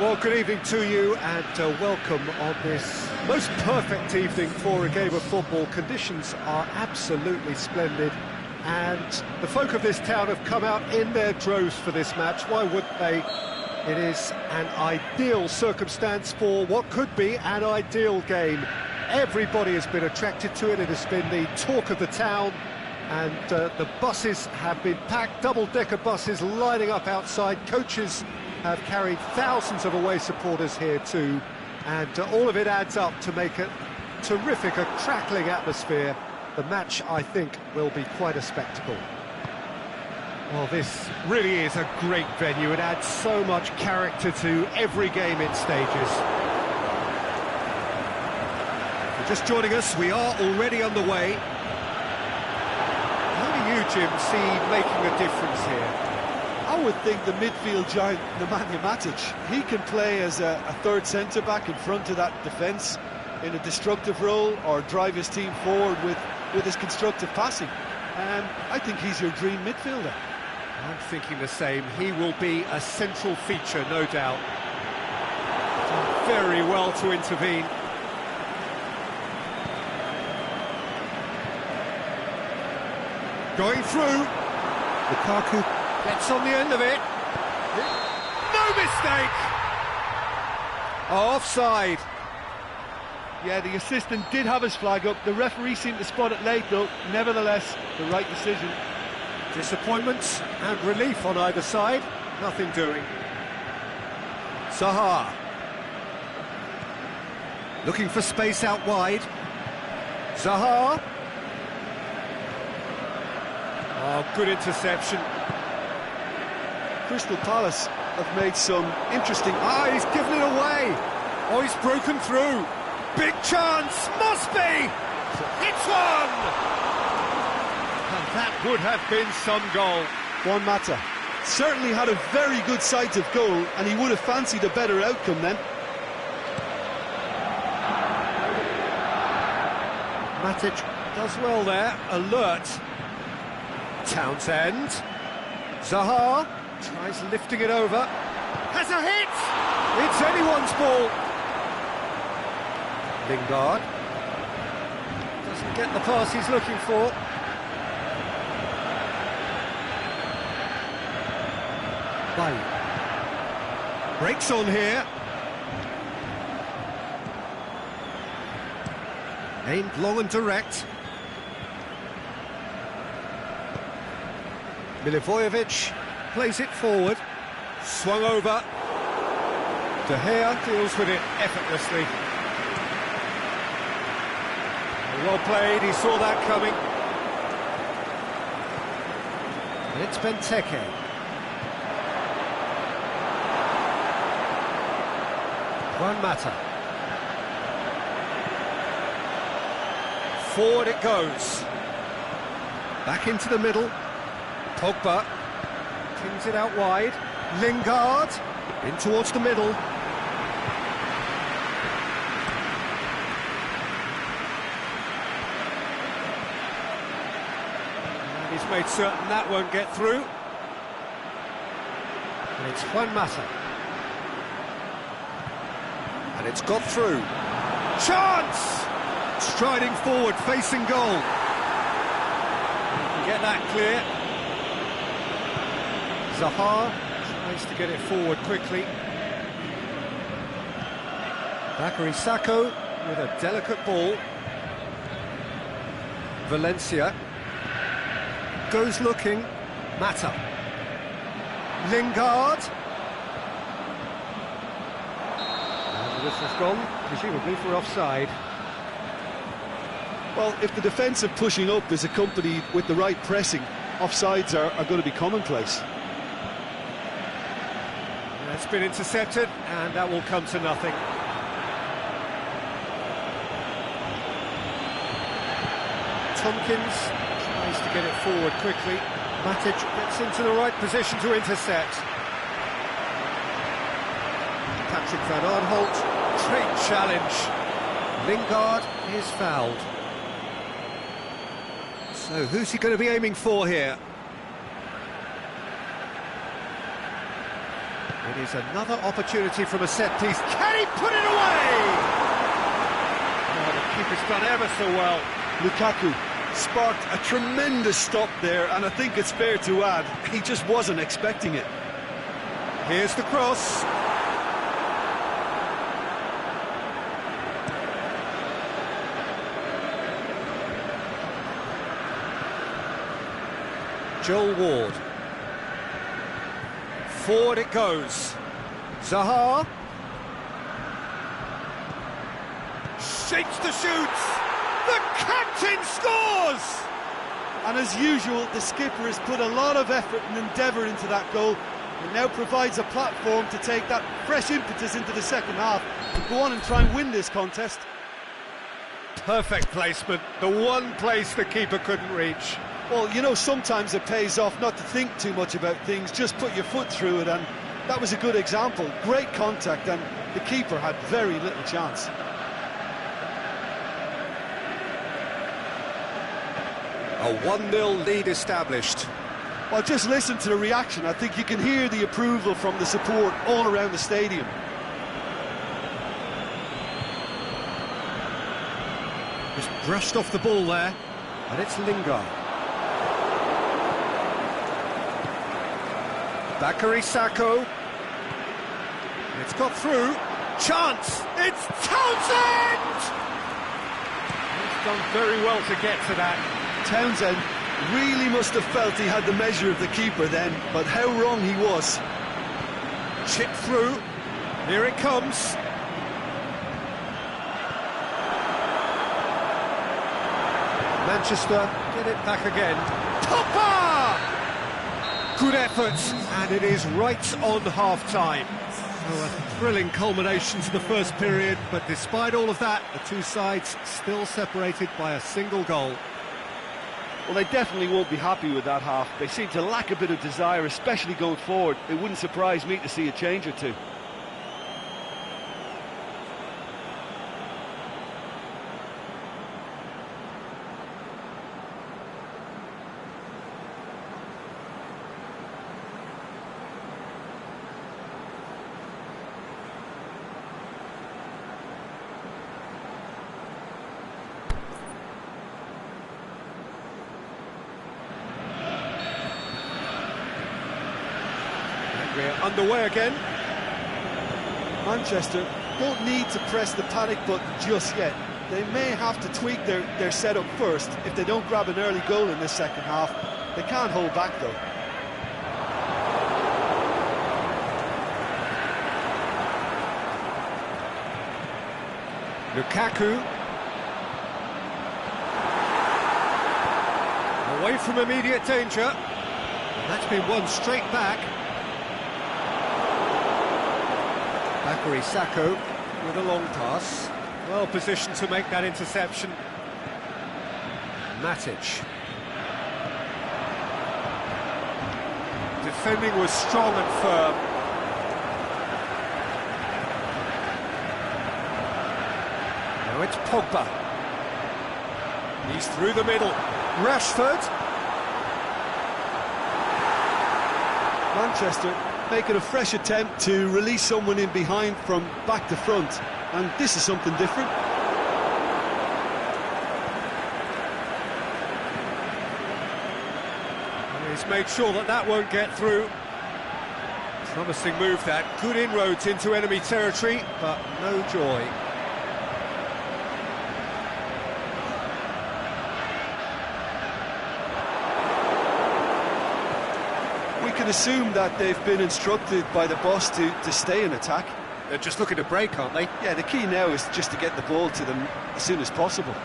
Well, good evening to you and welcome on this most perfect evening for a game of football. Conditions are absolutely splendid and the folk of this town have come out in their droves for this match. Why wouldn't they? It is an ideal circumstance for what could be an ideal game. Everybody has been attracted to it. It has been the talk of the town, and the buses have been packed, double-decker buses lining up outside. Coaches have carried thousands of away supporters here too, and all of it adds up to make it terrific, a crackling atmosphere. The match, I think, will be quite a spectacle. Well, this really is a great venue. It adds so much character to every game it stages. If you're just joining us, we are already underway. How do you, Jim, see making a difference here? I would think the midfield giant, Nemanja Matic, he can play as a third centre-back in front of that defence in a destructive role, or drive his team forward with his constructive passing. I think he's your dream midfielder. I'm thinking the same. He will be a central feature, no doubt. Done very well to intervene. Going through. Lukaku gets on the end of it. No mistake! Offside. Yeah, the assistant did have his flag up. The referee seemed to spot it late, though. Nevertheless, the right decision. Disappointment and relief on either side. Nothing doing. Zaha. Looking for space out wide. Zaha. Oh, good interception. Crystal Palace have made some interesting... He's given it away. Oh, he's broken through. Big chance, must be! It's one! And that would have been some goal. Juan Mata certainly had a very good sight of goal, and he would have fancied a better outcome then. Matic does well there, alert. Townsend. Zaha tries lifting it over. Has a hit! It's anyone's ball. Lingard doesn't get the pass he's looking for. Bailly breaks on here. Aimed long and direct. Milivojevic plays it forward. Swung over. De Gea deals with it effortlessly. Well played, he saw that coming. And it's Benteke. Juan Mata. Forward it goes. Back into the middle. Pogba. Kings it out wide. Lingard. In towards the middle. He's made certain that won't get through. And it's Juan Mata. And it's got through. Chance! Striding forward, facing goal. You can get that clear. Zaha tries to get it forward quickly. Bakary Sakho with a delicate ball. Valencia. Goes looking. Mata. Lingard. And the whistle's gone, presumably for offside. Well, if the defensive pushing up is accompanied with the right pressing, offsides are going to be commonplace. That's been intercepted, and that will come to nothing. Tompkins tries to get it forward quickly. Matic gets into the right position to intercept. Patrick Van Aanholt, great challenge. Lingard is fouled. So who's he going to be aiming for here? It is another opportunity from a set piece. Can he put it away? Oh, the keeper's done ever so well. Lukaku sparked a tremendous stop there, and I think it's fair to add, he just wasn't expecting it. Here's the cross. Joel Ward. Forward it goes. Zaha. Shakes the shoots. The captain scores! And as usual, the skipper has put a lot of effort and endeavour into that goal, and now provides a platform to take that fresh impetus into the second half and go on and try and win this contest. Perfect placement, the one place the keeper couldn't reach. Well, you know, sometimes it pays off not to think too much about things, just put your foot through it, and that was a good example. Great contact, and the keeper had very little chance. A 1-0 lead established. Well, just listen to the reaction. I think you can hear the approval from the support all around the stadium. Just brushed off the ball there, and it's Lingard. Bakary Sakho. It's got through. Chance! It's Townsend! He's done very well to get to that. Townsend really must have felt he had the measure of the keeper then, but how wrong he was. Chip through. Here it comes. Manchester get it back again. Topper! Good effort, and it is right on half-time. Oh, a thrilling culmination to the first period, but despite all of that, the two sides still separated by a single goal. Well, they definitely won't be happy with that half. They seem to lack a bit of desire, especially going forward. It wouldn't surprise me to see a change or two. We're underway again. Manchester don't need to press the panic button just yet. They may have to tweak their setup first if they don't grab an early goal in this second half. They can't hold back though. Lukaku. Away from immediate danger. And that's been won straight back. Bakary Sakho with a long pass. Well positioned to make that interception. Matic. Defending was strong and firm. Now it's Pogba. He's through the middle. Rashford. Manchester making a fresh attempt to release someone in behind from back to front, and this is something different. He's made sure that won't get through. Promising move that. Good inroads into enemy territory, but no joy. We can assume that they've been instructed by the boss to stay in attack. They're just looking to break, aren't they? Yeah, the key now is just to get the ball to them as soon as possible.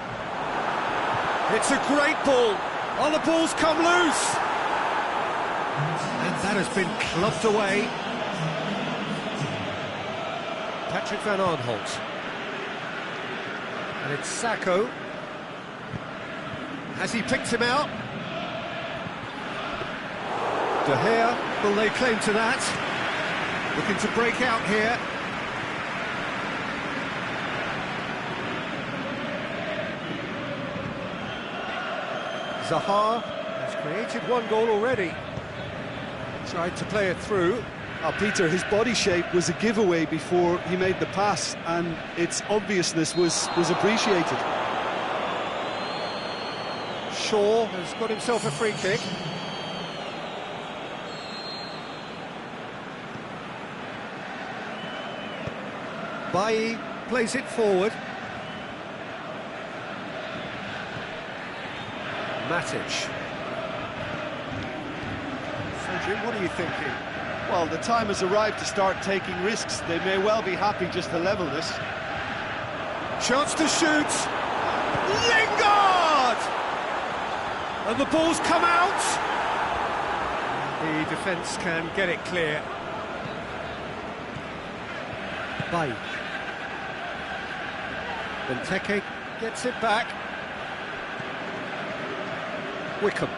It's a great ball. Oh, the ball's come loose. And that has been clubbed away. Patrick van Aanholt. And it's Sakho. Has he picked him out? De Gea will lay claim to that. Looking to break out here. Zaha has created one goal already. Tried to play it through. Peter, his body shape was a giveaway before he made the pass, and its obviousness was appreciated. Shaw has got himself a free kick. Bailly plays it forward. Matic. So, Jim, what are you thinking? Well, the time has arrived to start taking risks. They may well be happy just to level this. Chance to shoot. Lingard! And the ball's come out. The defence can get it clear. Bailly. Benteke gets it back. Wickham.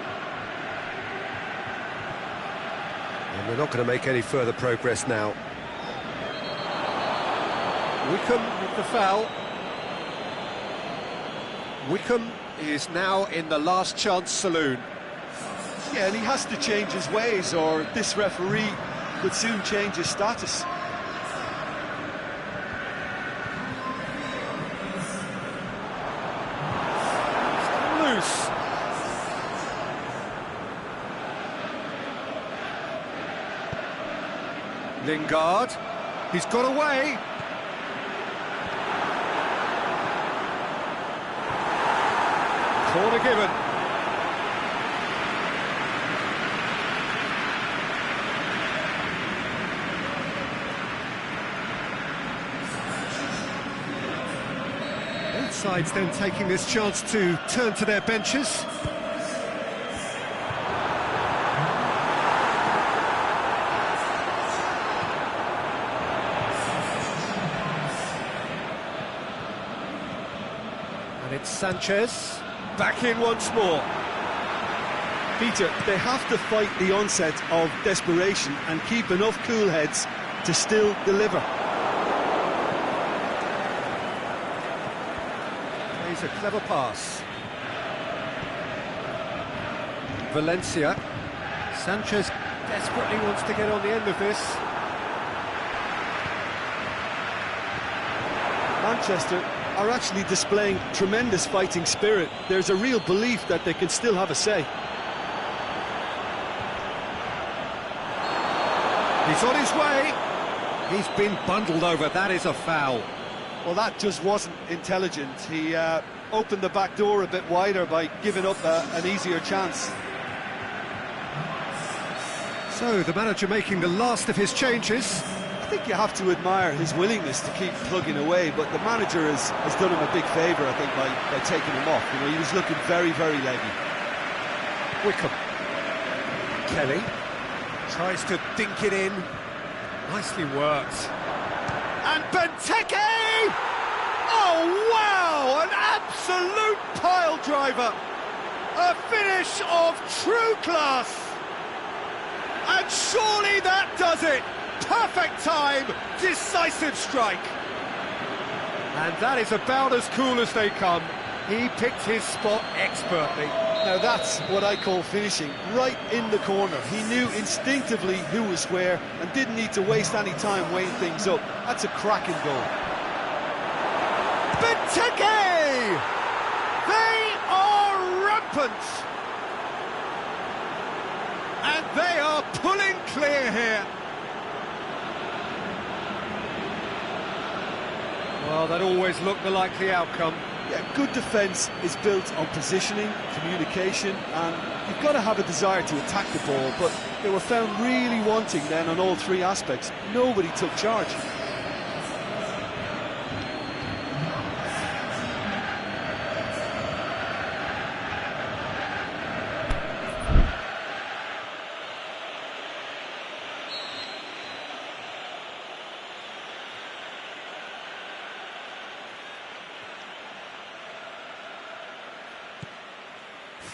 And they're not going to make any further progress now. Wickham with the foul. Wickham is now in the last chance saloon. Yeah, and he has to change his ways, or this referee could soon change his status. Loose. Lingard, he's got away. Corner given. Both sides then taking this chance to turn to their benches. And it's Sanchez, back in once more. Peter, they have to fight the onset of desperation and keep enough cool heads to still deliver. Plays a clever pass. Valencia. Sanchez desperately wants to get on the end of this. Manchester are actually displaying tremendous fighting spirit. There's a real belief that they can still have a say. He's on his way. He's been bundled over. That is a foul. Well, that just wasn't intelligent. He opened the back door a bit wider by giving up an easier chance. So, the manager making the last of his changes. I think you have to admire his willingness to keep plugging away, but the manager has done him a big favour, I think, by taking him off. You know, he was looking very, very leggy. Wickham. Kelly tries to dink it in. Nicely worked. And Benteke! Oh, wow! An absolute pile driver! A finish of true class! And surely that does it! Perfect time, decisive strike. And that is about as cool as they come. He picked his spot expertly. Now that's what I call finishing, right in the corner. He knew instinctively who was where and didn't need to waste any time weighing things up. That's a cracking goal. Benteke! They are rampant! And they are pulling clear here. Well, that always looked the likely outcome. Yeah, good defence is built on positioning, communication, and you've got to have a desire to attack the ball, but they were found really wanting then on all three aspects. Nobody took charge.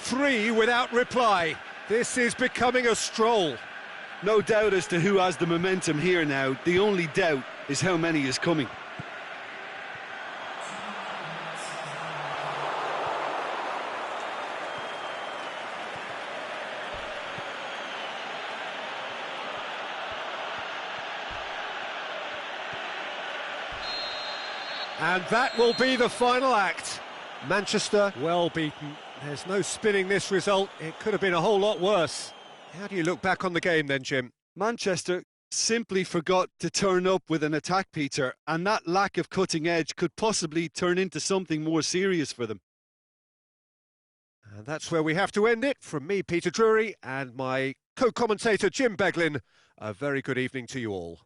Three without reply. This is becoming a stroll. No doubt as to who has the momentum here now. The only doubt is how many is coming. And that will be the final act. Manchester well beaten. There's no spinning this result. It could have been a whole lot worse. How do you look back on the game then, Jim? Manchester simply forgot to turn up with an attack, Peter, and that lack of cutting edge could possibly turn into something more serious for them. And that's where we have to end it. From me, Peter Drury, and my co-commentator, Jim Beglin, a very good evening to you all.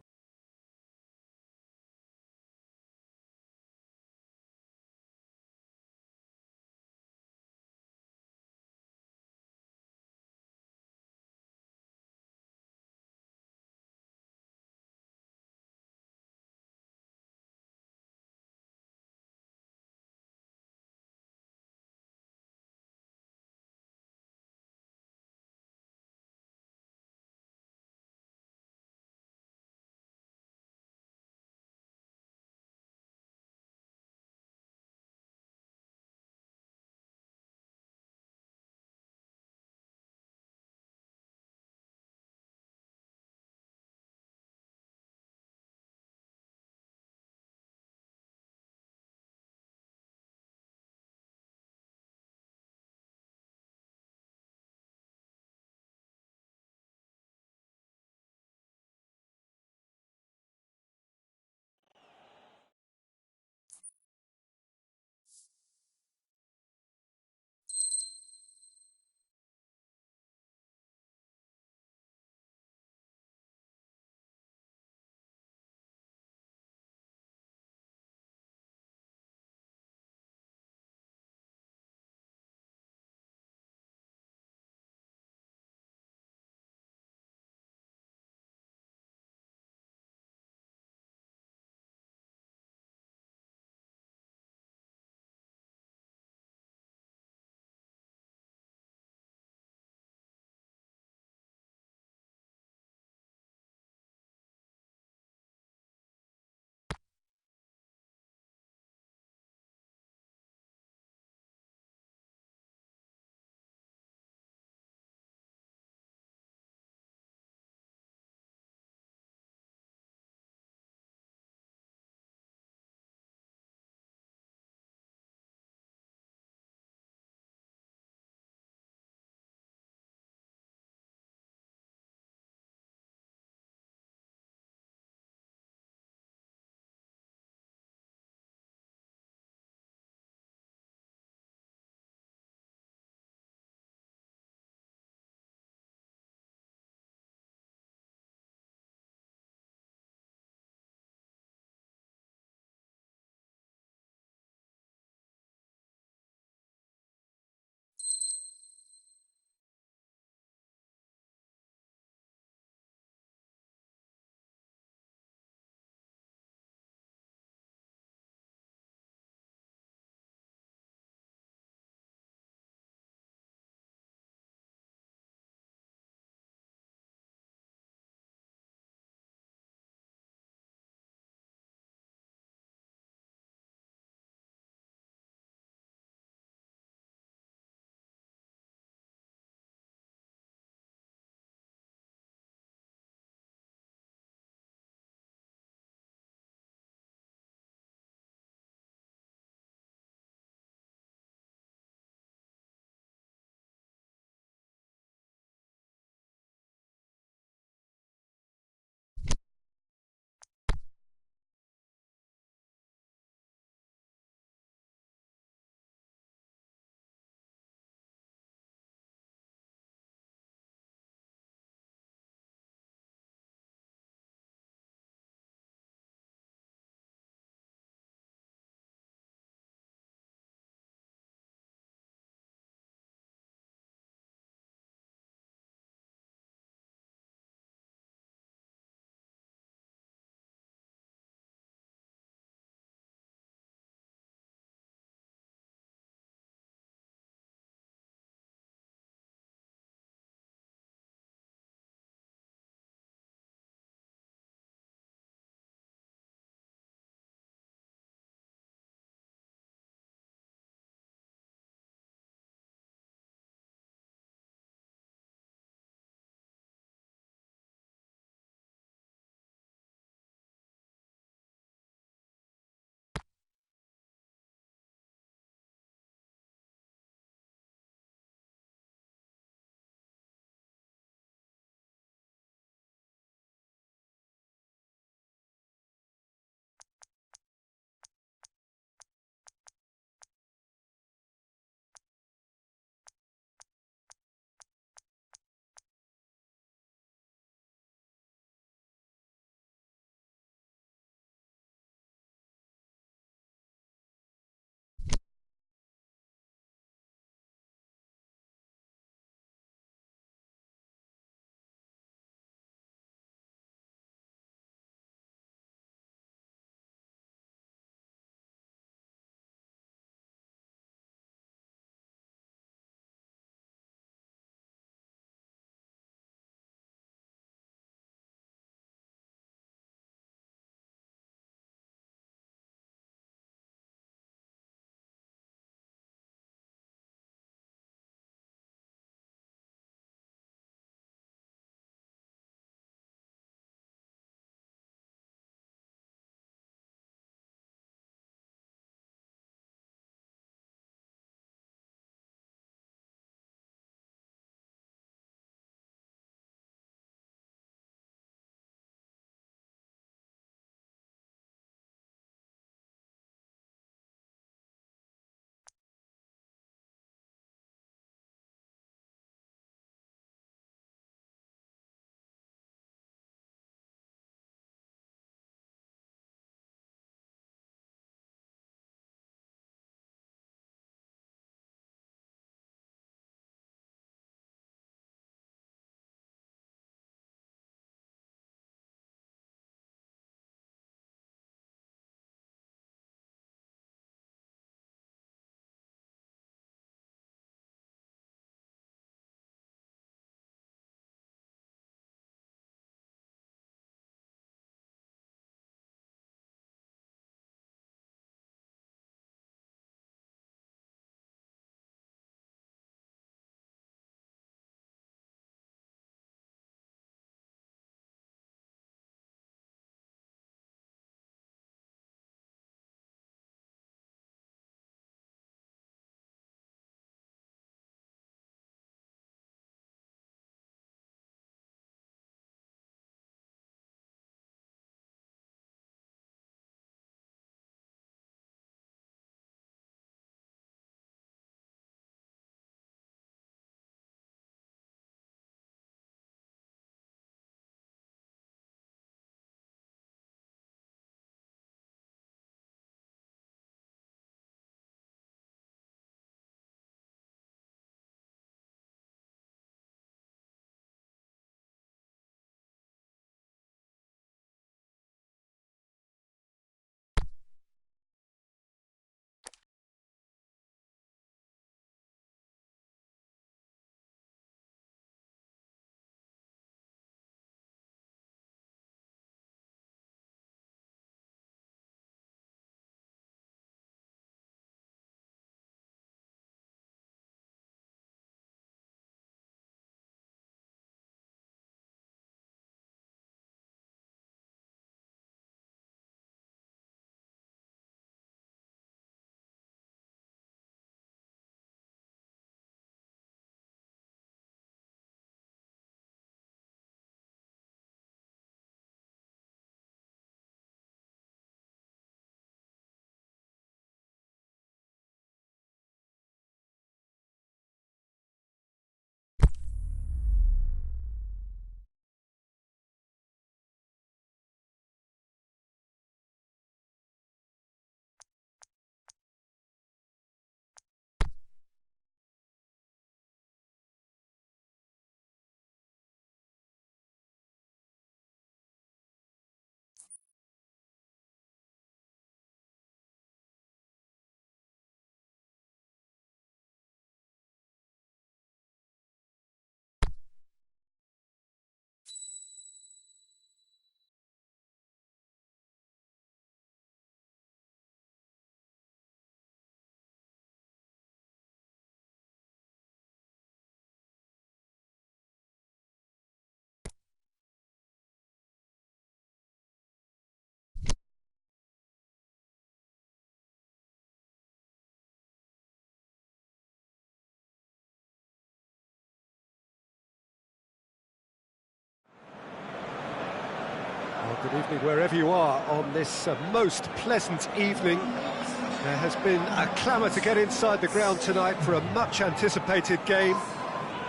Good evening wherever you are on this most pleasant evening. There has been a clamour to get inside the ground tonight for a much-anticipated game.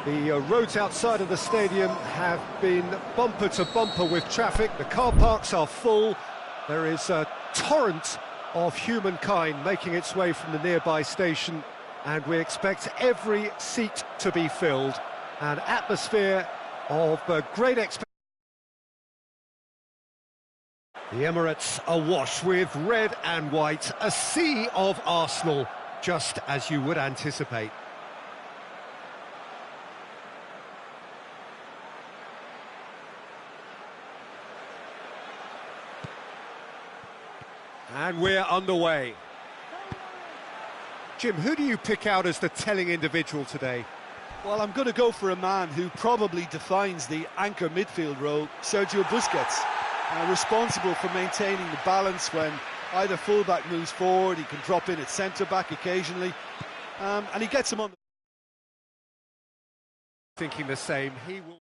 The roads outside of the stadium have been bumper to bumper with traffic. The car parks are full. There is a torrent of humankind making its way from the nearby station, and we expect every seat to be filled. An atmosphere of great expectation. The Emirates awash with red and white, a sea of Arsenal, just as you would anticipate. And we're underway. Jim, who do you pick out as the telling individual today? Well, I'm going to go for a man who probably defines the anchor midfield role, Sergio Busquets. Responsible for maintaining the balance when either fullback moves forward. He can drop in at centre-back occasionally, and he gets him on. Thinking the same, he will...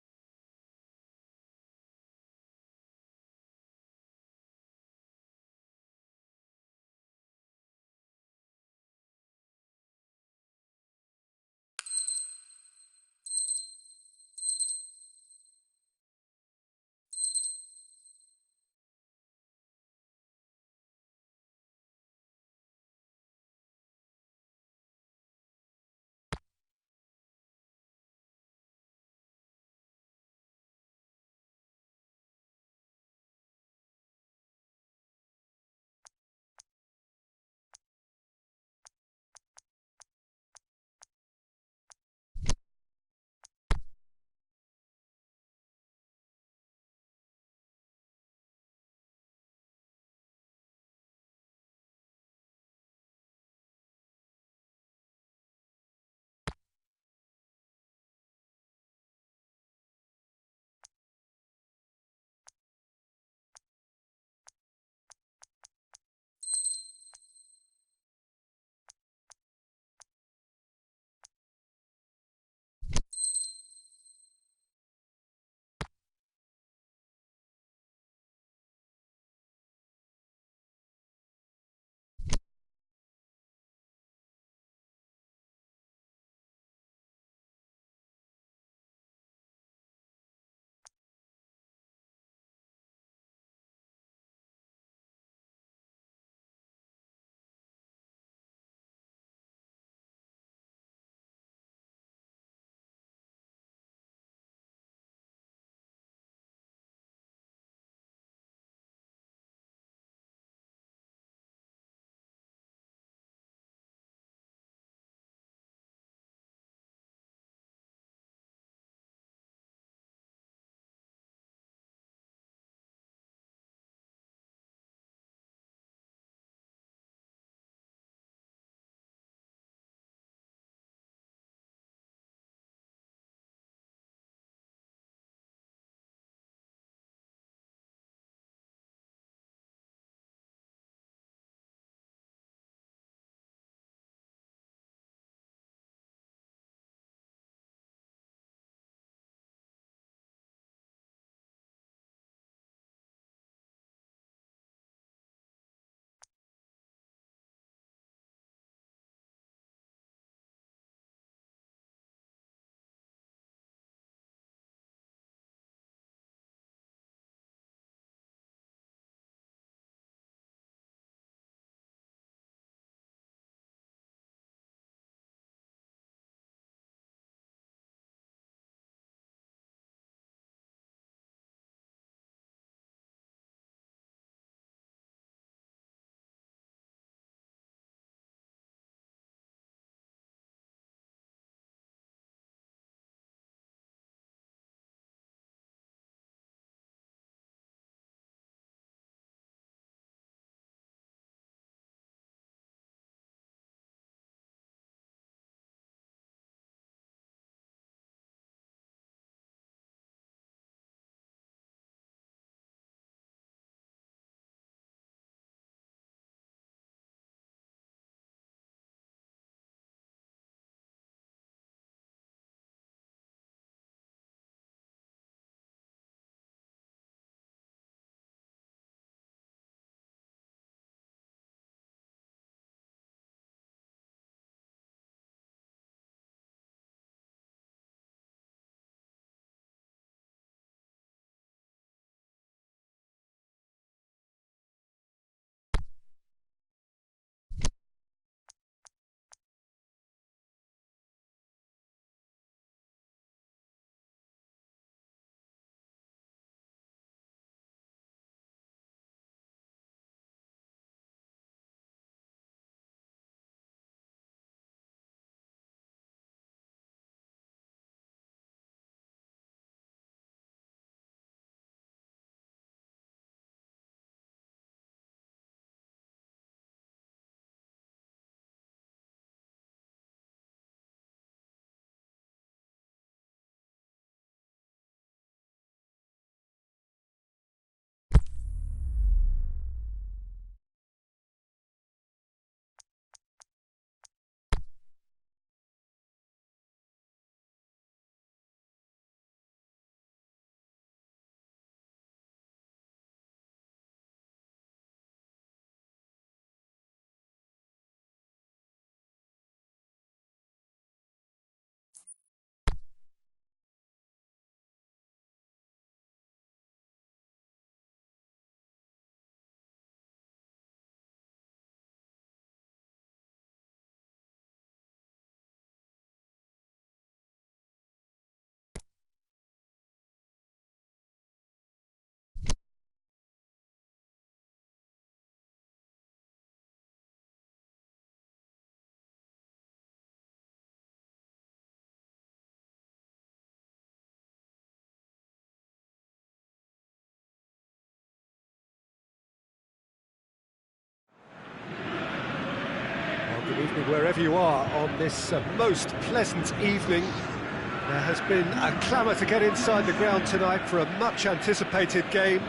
wherever you are on this most pleasant evening. There has been a clamour to get inside the ground tonight for a much-anticipated game.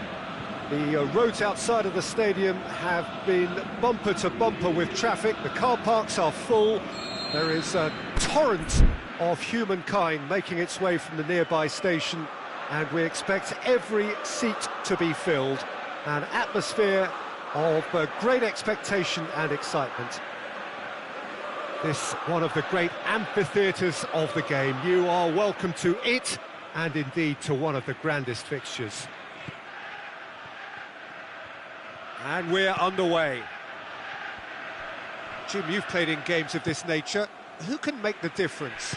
The roads outside of the stadium have been bumper to bumper with traffic. The car parks are full. There is a torrent of humankind making its way from the nearby station, and we expect every seat to be filled. An atmosphere of great expectation and excitement. This one of the great amphitheatres of the game. You are welcome to it, and indeed to one of the grandest fixtures. And we're underway. Jim, you've played in games of this nature. Who can make the difference?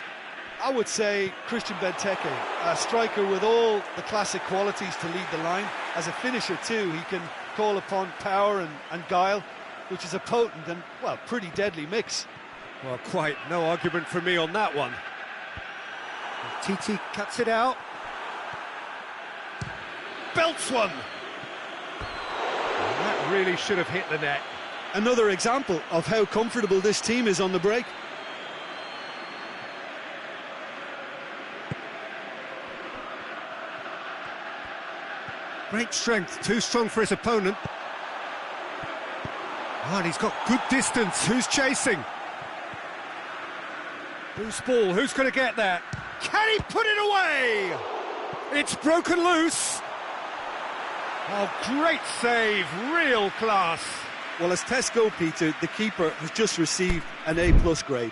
I would say Christian Benteke, a striker with all the classic qualities to lead the line. As a finisher too, he can call upon power and guile, which is a potent and, well, pretty deadly mix. Well, quite no argument from me on that one. Titi cuts it out. Belts one! That really should have hit the net. Another example of how comfortable this team is on the break. Great strength, too strong for his opponent. Oh, and he's got good distance. Who's chasing? Loose ball, who's going to get that? Can he put it away? It's broken loose. Oh, great save, real class. Well, as tests go, Peter, the keeper has just received an A+ grade.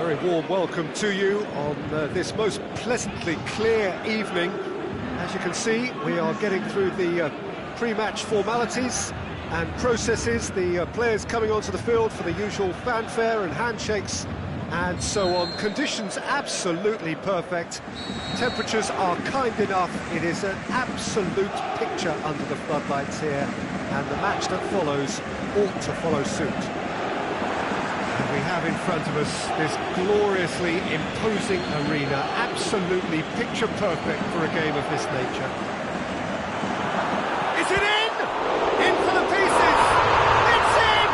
Very warm welcome to you on this most pleasantly clear evening. As you can see, we are getting through the pre-match formalities and processes, the players coming onto the field for the usual fanfare and handshakes and so on. Conditions absolutely perfect. Temperatures are kind enough. It is an absolute picture under the floodlights here, and the match that follows ought to follow suit. And we have in front of us this gloriously imposing arena, absolutely picture perfect for a game of this nature. Is it in? In for the pieces! It's in!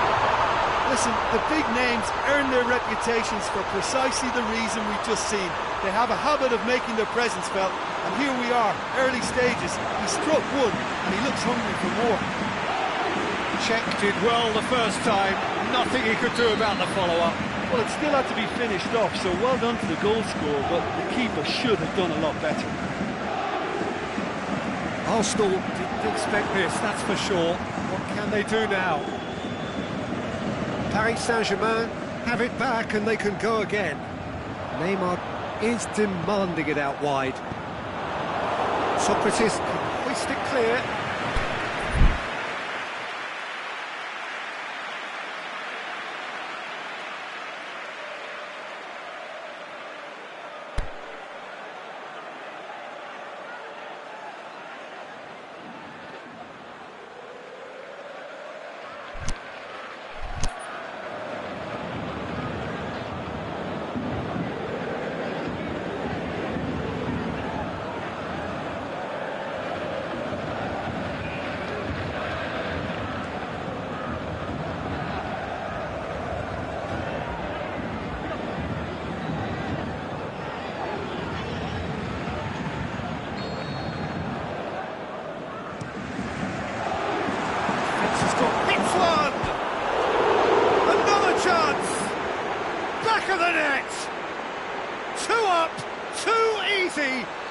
Listen, the big names earn their reputations for precisely the reason we've just seen. They have a habit of making their presence felt, and here we are, early stages. He struck one, and he looks hungry for more. Czech did well the first time, nothing he could do about the follow-up. Well, it still had to be finished off, so well done to the goal scorer, but the keeper should have done a lot better. Arsenal didn't expect this, that's for sure. What can they do now? Paris Saint-Germain have it back and they can go again. Neymar is demanding it out wide. Socrates can hoist it clear.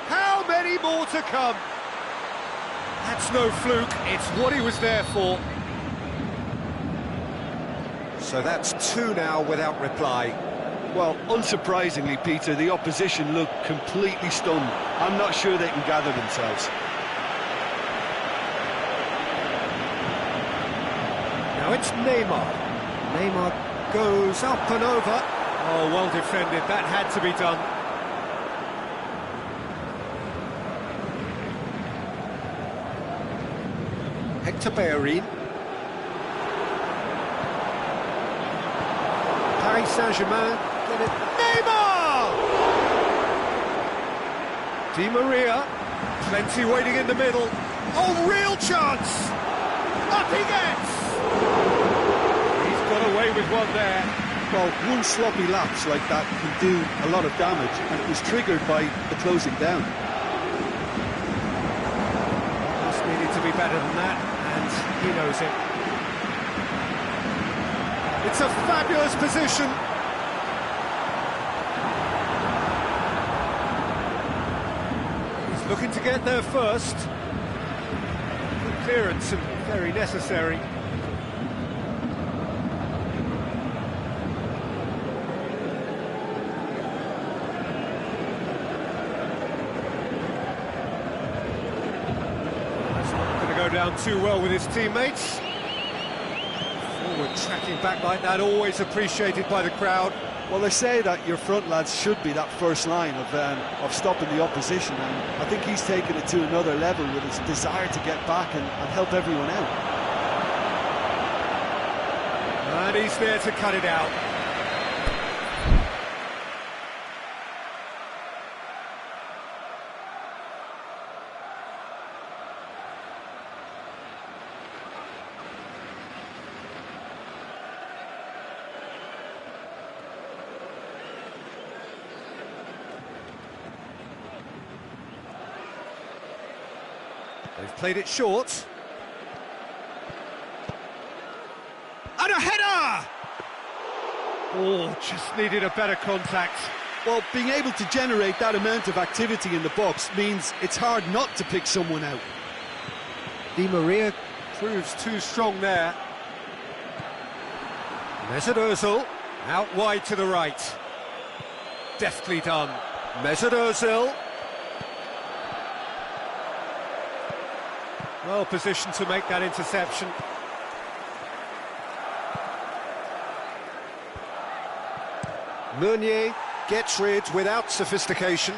How many more to come? That's no fluke, it's what he was there for. So that's two now without reply. Well, unsurprisingly, Peter, the opposition look completely stunned. I'm not sure they can gather themselves. Now it's Neymar. Neymar goes up and over. Oh, well defended, that had to be done. Hector Bellerin. Paris Saint-Germain get it. Neymar! Di Maria, plenty waiting in the middle. Oh, real chance! Up he gets! He's got away with one there. Well, one sloppy lapse like that can do a lot of damage, and it was triggered by the closing down. Just needed to be better than that, and he knows it. It's a fabulous position. He's looking to get there first. Good clearance and very necessary. Down too well with his teammates. Forward tracking back like that, always appreciated by the crowd. Well, they say that your front lads should be that first line of stopping the opposition, and I think he's taken it to another level with his desire to get back and help everyone out. And he's there to cut it out. They've played it short. And a header! Oh, just needed a better contact. Well, being able to generate that amount of activity in the box means it's hard not to pick someone out. Di Maria proves too strong there. Mesut Ozil out wide to the right. deftly done. Mesut Ozil. Well positioned to make that interception. Meunier gets rid without sophistication.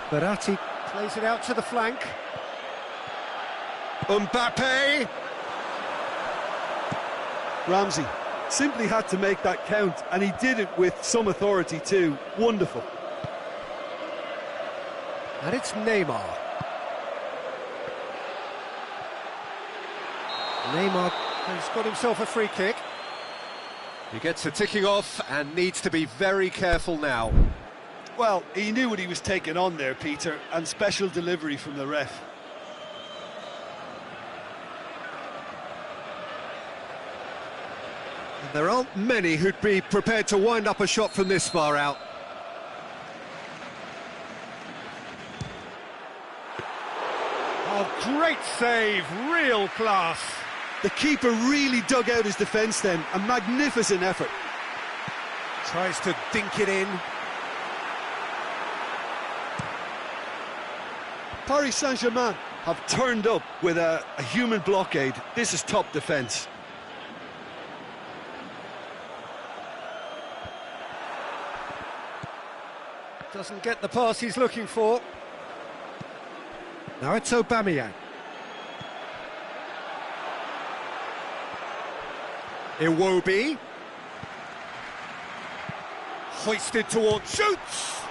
Verratti plays it out to the flank. Mbappe! Ramsey simply had to make that count, and he did it with some authority too. Wonderful. And it's Neymar. Neymar has got himself a free kick. He gets a ticking off and needs to be very careful now. Well, he knew what he was taking on there, Peter, and special delivery from the ref. And there aren't many who'd be prepared to wind up a shot from this far out. Oh, great save, real class. The keeper really dug out his defence then, a magnificent effort. Tries to dink it in. Paris Saint-Germain have turned up with a human blockade. This is top defence. Doesn't get the pass he's looking for. Now it's Aubameyang. Iwobi. Hoisted towards, shoots!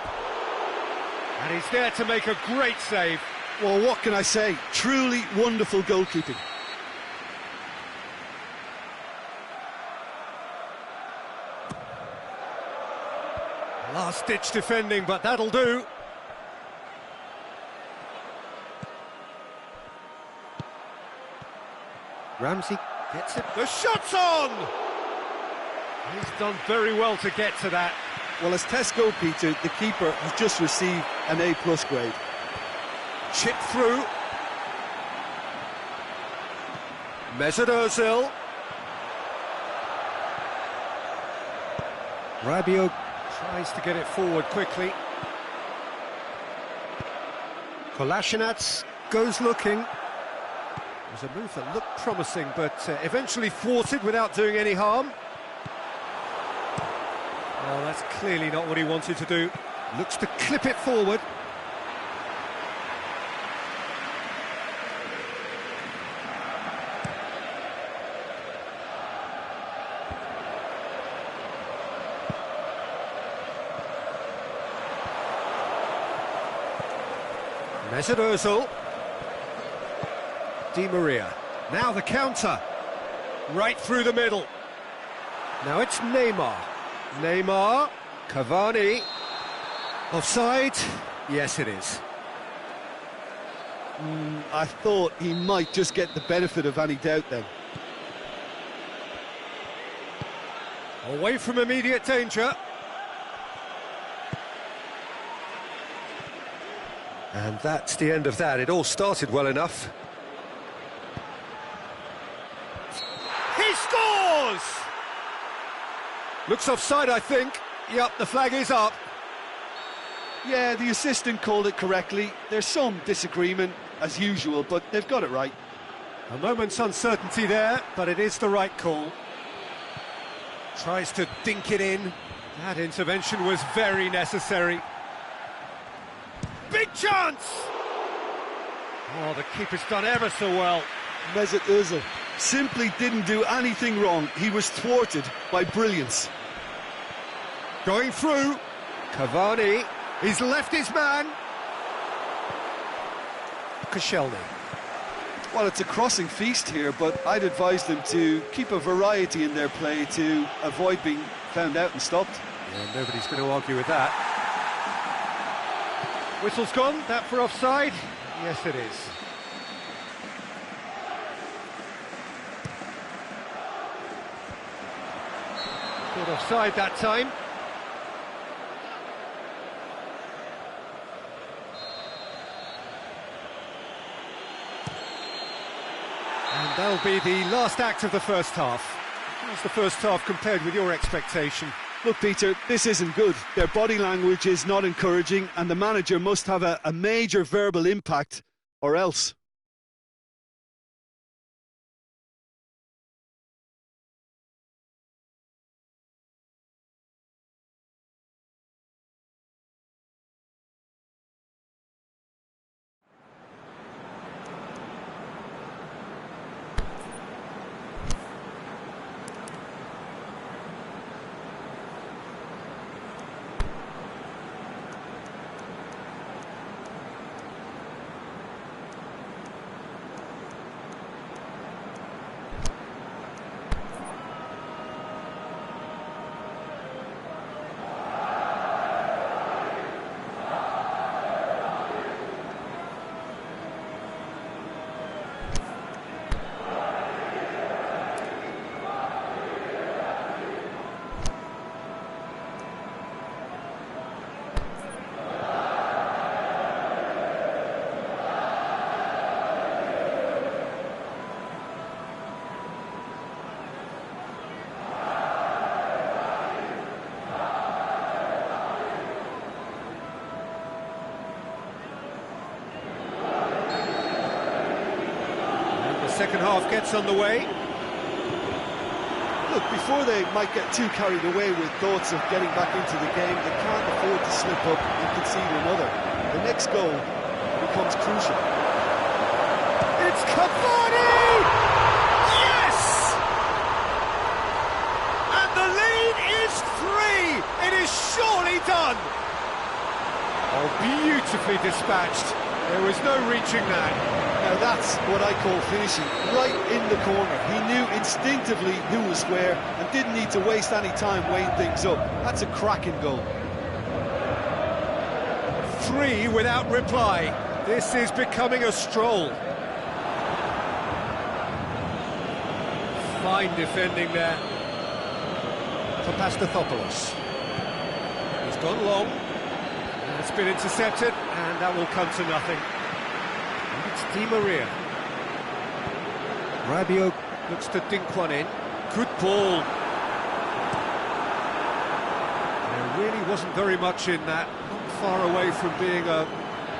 And he's there to make a great save. Well, what can I say? Truly wonderful goalkeeping. Last-ditch defending, but that'll do. Ramsey gets it. The shot's on! He's done very well to get to that. Well, as tests go, Peter, the keeper has just received an A+ grade. Chip through. Mesut Ozil. Rabiot tries to get it forward quickly. Kolasinac goes looking. It was a move that looked promising, but eventually thwarted without doing any harm. Oh, that's clearly not what he wanted to do. Looks to clip it forward. Mesut Ozil. Di Maria. Now the counter. Right through the middle. Now it's Neymar. Neymar. Cavani. Offside? Yes, it is. I thought he might just get the benefit of any doubt then. Away from immediate danger. And that's the end of that. It all started well enough. He scores! Looks offside, I think. Yep, the flag is up. Yeah, the assistant called it correctly. There's some disagreement, as usual, but they've got it right. A moment's uncertainty there, but it is the right call. Tries to dink it in. That intervention was very necessary. Big chance! Oh, the keeper's done ever so well. Mesut Ozil simply didn't do anything wrong. He was thwarted by brilliance. Going through. Cavani. He's left his man. Koscielny. Well, it's a crossing feast here, but I'd advise them to keep a variety in their play to avoid being found out and stopped. Yeah, nobody's going to argue with that. Whistle's gone, that for offside? Yes, it is. Good offside that time. And that'll be the last act of the first half. How's the first half compared with your expectation? Look, Peter, this isn't good. Their body language is not encouraging, and the manager must have a major verbal impact, or else. Second half gets underway. Look, before they might get too carried away with thoughts of getting back into the game, they can't afford to slip up and concede another. The next goal becomes crucial. It's Cavani! Yes! And the lead is 3! It is surely done! Oh, beautifully dispatched. There was no reaching that. Now that's what I call finishing, right in the corner. He knew instinctively who was where and didn't need to waste any time weighing things up. That's a cracking goal. 3 without reply. This is becoming a stroll. Fine defending there for Pastathopoulos. He's gone long. It's been intercepted, and that will come to nothing. It's Di Maria. Rabiot looks to dink one in. Good ball. There really wasn't very much in that. Not far away from being a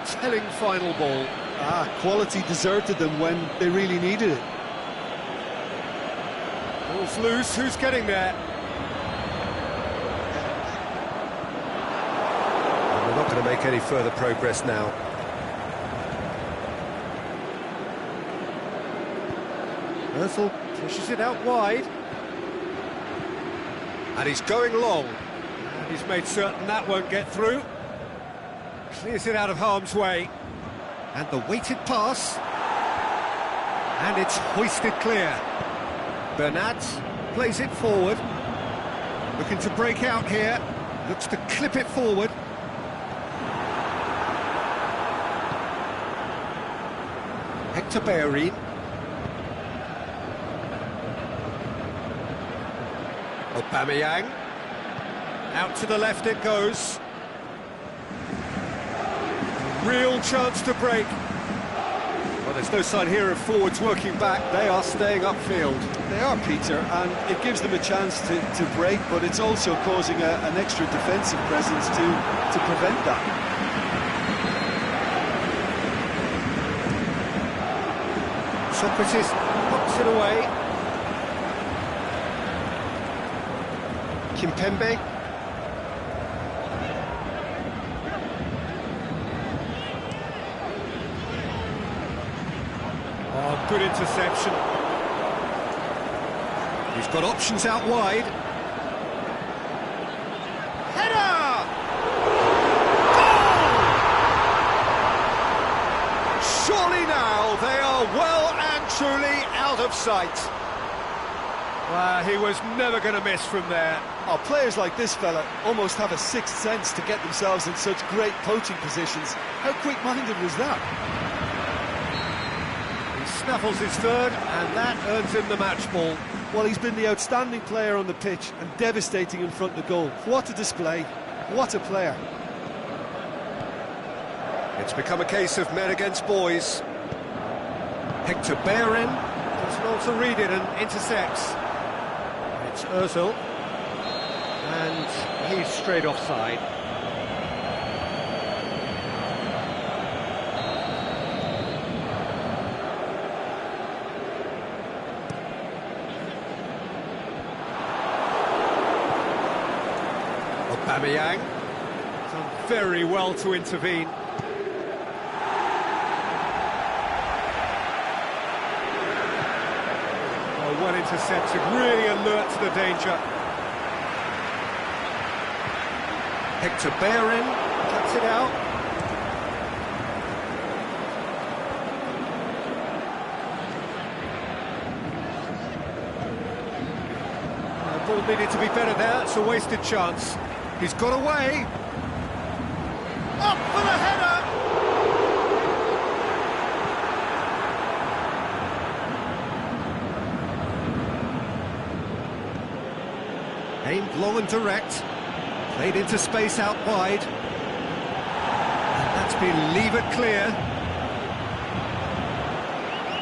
telling final ball. Quality deserted them when they really needed it. Ball's loose. Who's getting there? And we're not going to make any further progress now. Ozil pushes it out wide. And he's going long. And he's made certain that won't get through. Clears it out of harm's way. And the weighted pass. And it's hoisted clear. Bernat plays it forward. Looking to break out here. Looks to clip it forward. Hector Bellerin. Aubameyang. Out to the left it goes. Real chance to break. Well, there's no sign here of forwards working back. They are staying upfield. They are, Peter, and it gives them a chance to break, but it's also causing an extra defensive presence to prevent that. Socrates knocks it away. Kimpembe. Oh, good interception. He's got options out wide. Header! Goal! Surely now they are well and truly out of sight. Well, he was never going to miss from there. Oh, players like this fella almost have a sixth sense to get themselves in such great poaching positions. How quick-minded was that? He snaffles his third, and that earns him the match ball. Well, he's been the outstanding player on the pitch and devastating in front of goal. What a display. What a player. It's become a case of men against boys. Hector Bellerin Does well to read it and intercepts. It's Ozil, and he's straight offside. Aubameyang done very well to intervene. Well intercepted, really alert to the danger. Hector Bellerin cuts it out. The ball needed to be better there, it's a wasted chance. He's got away. Up for the header! Aimed long and direct, played into space out wide, and that's been levered clear.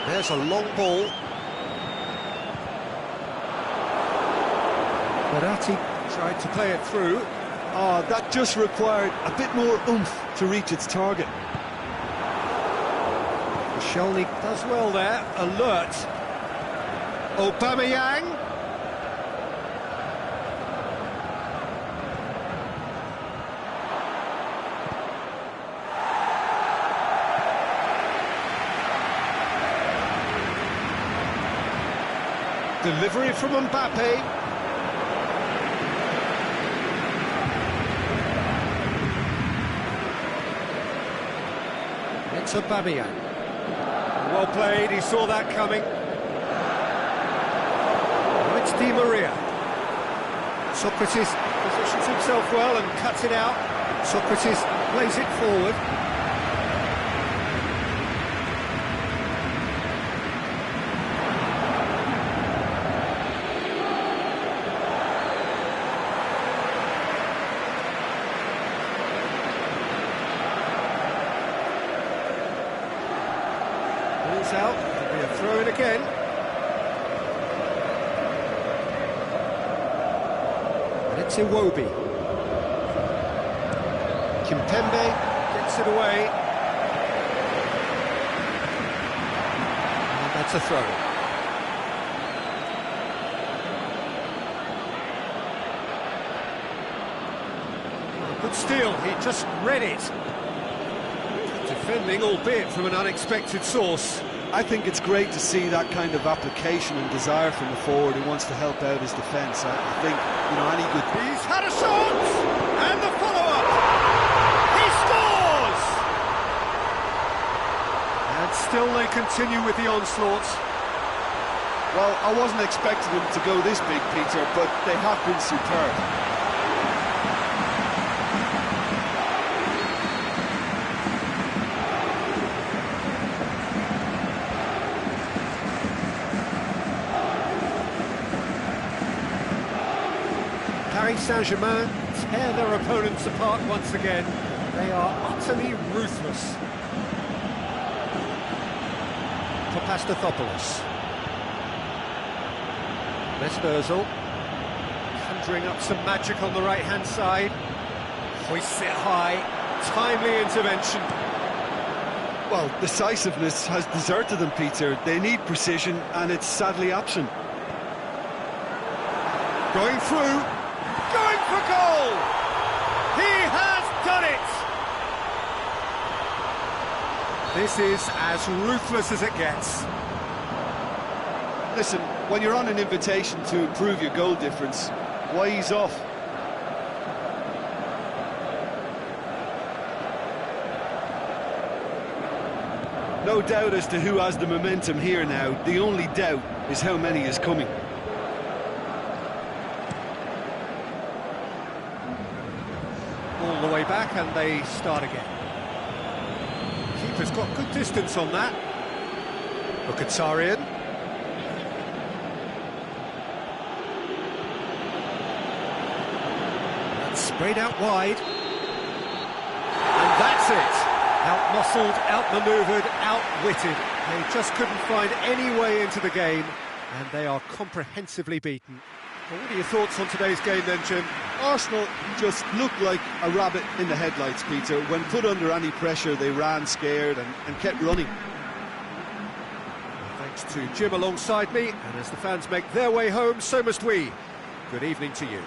There's a long ball. Verratti tried to play it through. Oh, that just required a bit more oomph to reach its target. Shelny does well there, alert. Aubameyang. Delivery from Mbappe. It's Aubameyang. Well played, he saw that coming. Now it's Di Maria. Socrates positions himself well and cuts it out. Socrates plays it forward. Ball's out, it'll be a throw-in again. And it's Iwobi. Kimpembe gets it away. And that's a throw. Good steal, he just read it. Defending, albeit from an unexpected source. I think it's great to see that kind of application and desire from the forward who wants to help out his defence. I think, you know, any good... He's had a shot! And the follow-up! He scores! And still they continue with the onslaughts. Well, I wasn't expecting them to go this big, Peter, but they have been superb. Paris Saint-Germain tear their opponents apart once again. They are utterly ruthless. Papastathopoulos. Ozil conjuring up some magic on the right-hand side. Hoists it high. Timely intervention. Well, decisiveness has deserted them, Peter. They need precision, and it's sadly absent. Going through. Going for goal! He has done it! This is as ruthless as it gets. Listen, when you're on an invitation to improve your goal difference, why ease off? No doubt as to who has the momentum here now. The only doubt is how many is coming. All the way back and they start again. Keeper's got good distance on that. Mkhitaryan. That's sprayed out wide. And that's it. Out-muscled, out-manoeuvred, outwitted. They just couldn't find any way into the game, and they are comprehensively beaten. Well, what are your thoughts on today's game then, Jim? Arsenal just looked like a rabbit in the headlights, Peter. When put under any pressure, they ran scared and kept running. Well, thanks to Jim alongside me, and as the fans make their way home, so must we. Good evening to you.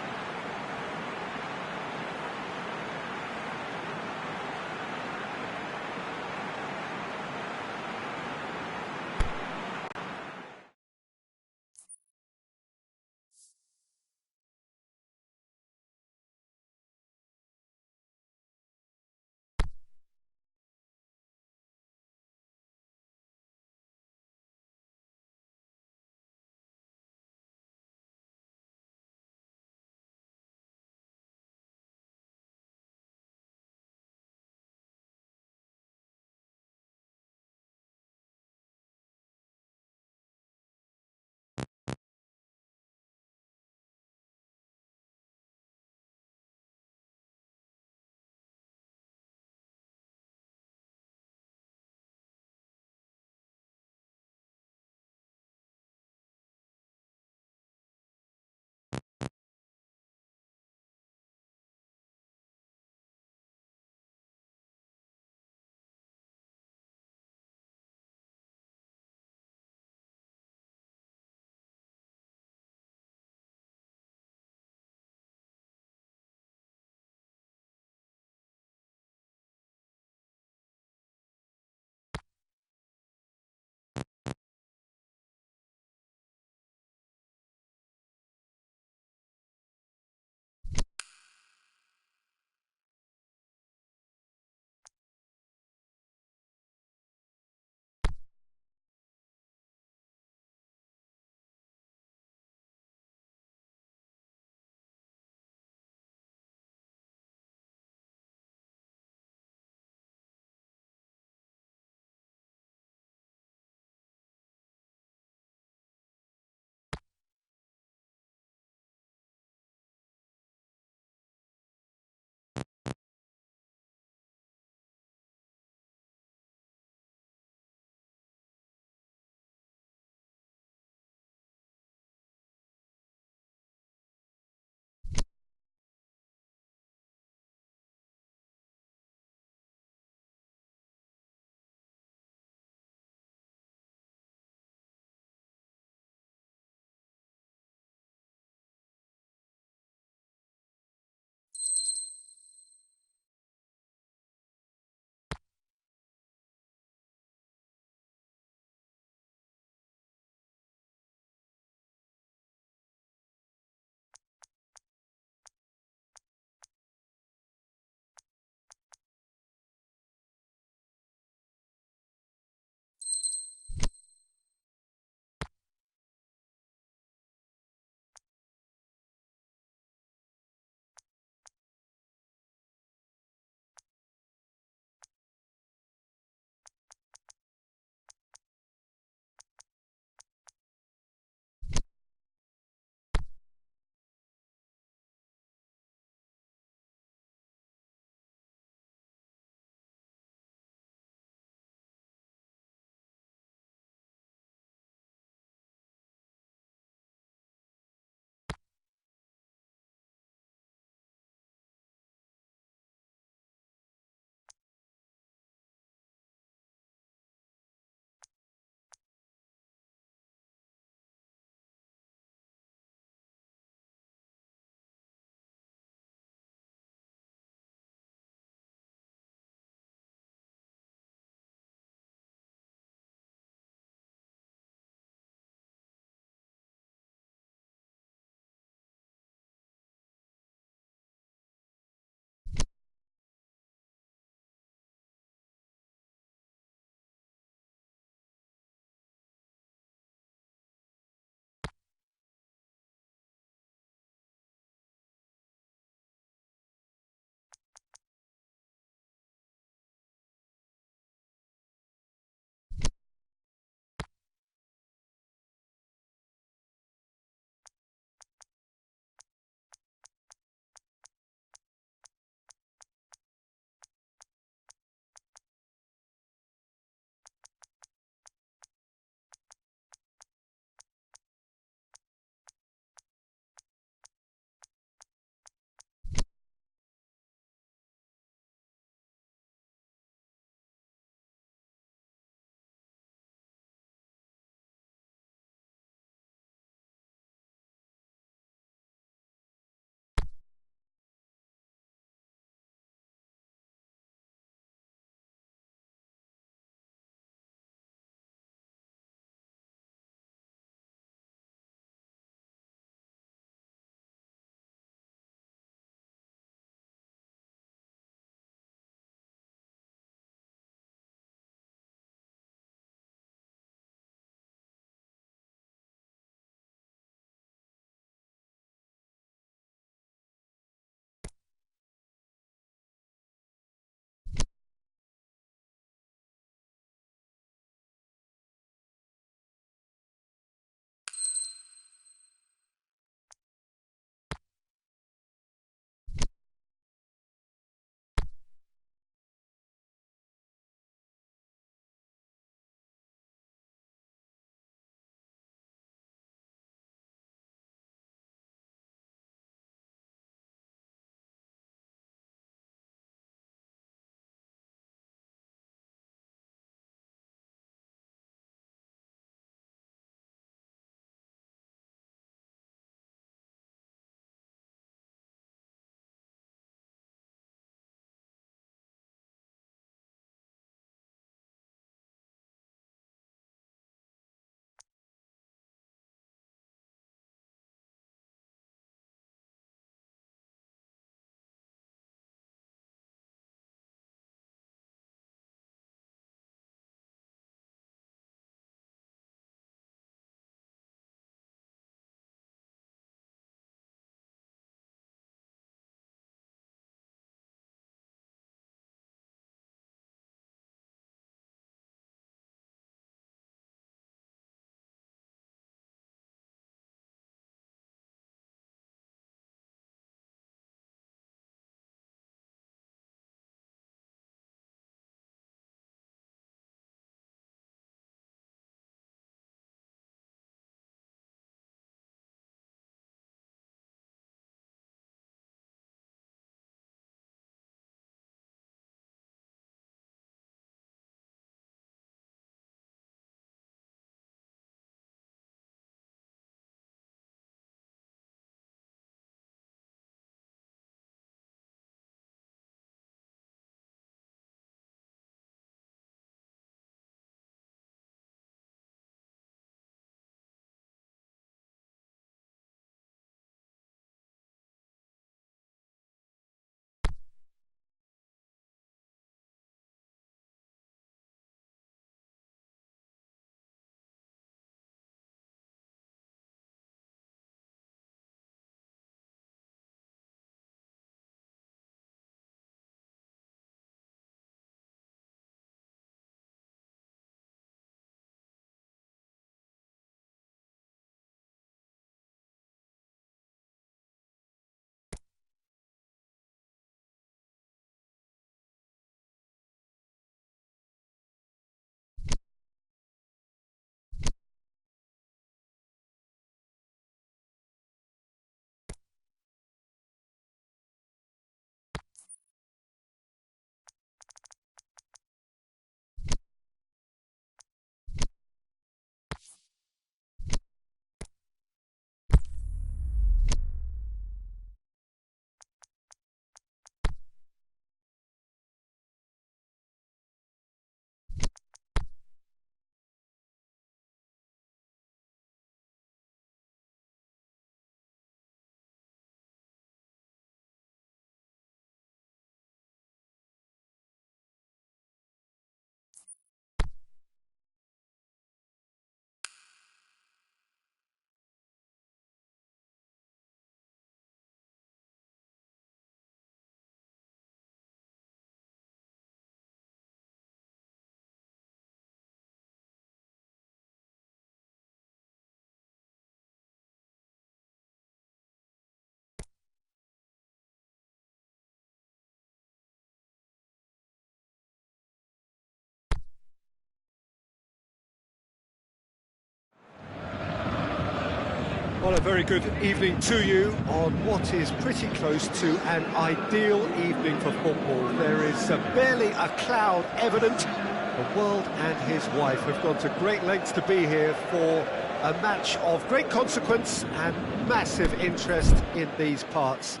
Well, a very good evening to you on what is pretty close to an ideal evening for football. There is barely a cloud evident. The world and his wife have gone to great lengths to be here for a match of great consequence and massive interest in these parts.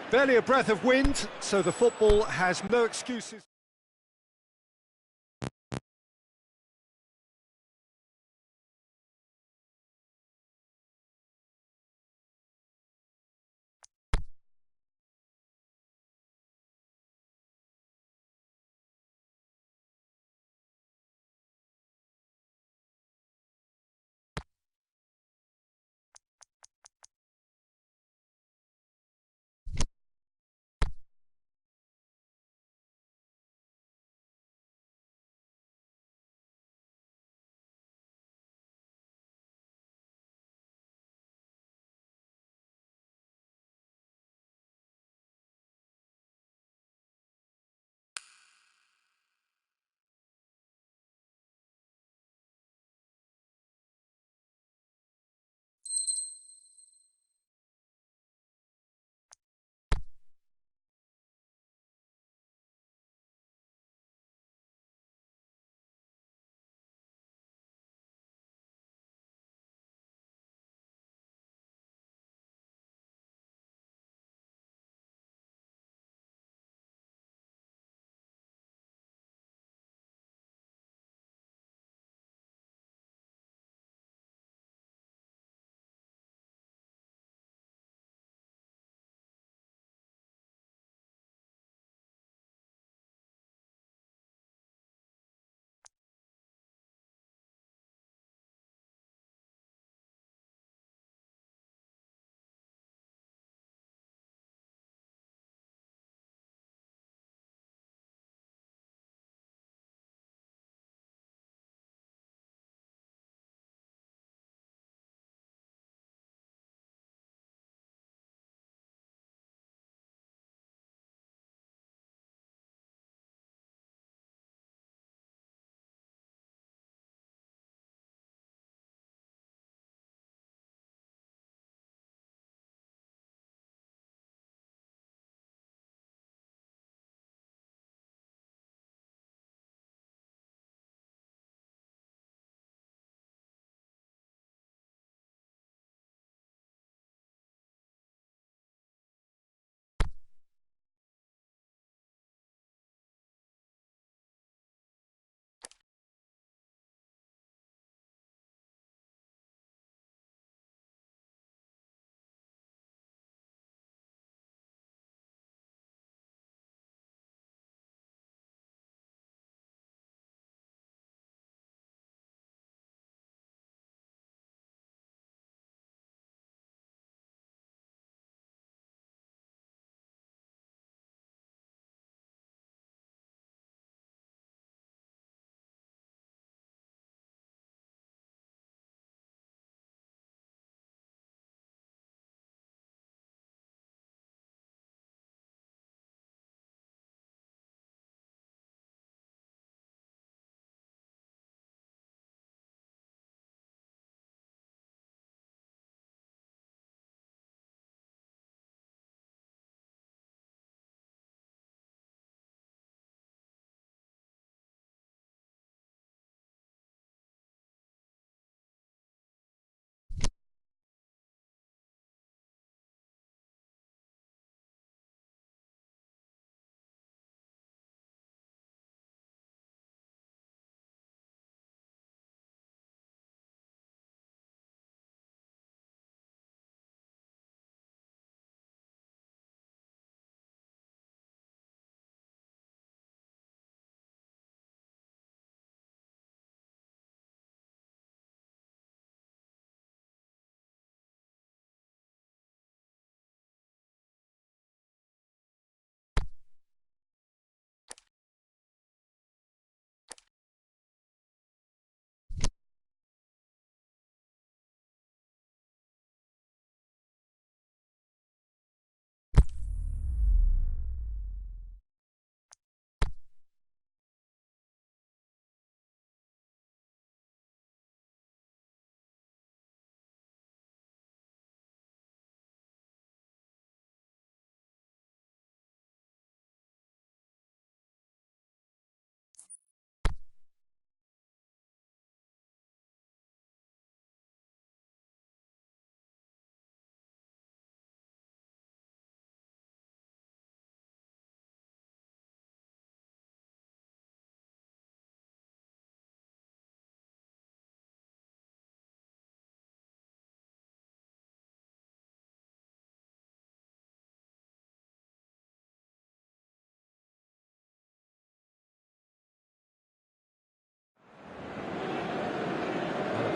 Barely a breath of wind, so the football has no excuses.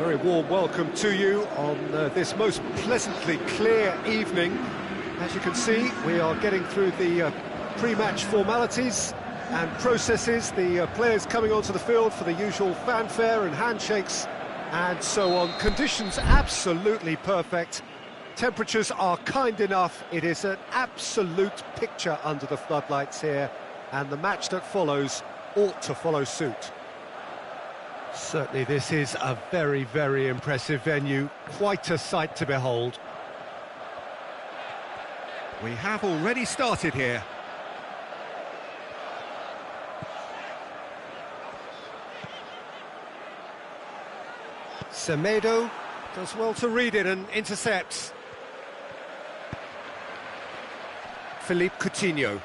Very warm welcome to you on this most pleasantly clear evening. As you can see, we are getting through the pre-match formalities and processes, the players coming onto the field for the usual fanfare and handshakes and so on. Conditions absolutely perfect. Temperatures are kind enough. It is an absolute picture under the floodlights here, and the match that follows ought to follow suit. Certainly this is a very, very impressive venue. Quite a sight to behold. We have already started here. Semedo does well to read it and intercepts. Philippe Coutinho.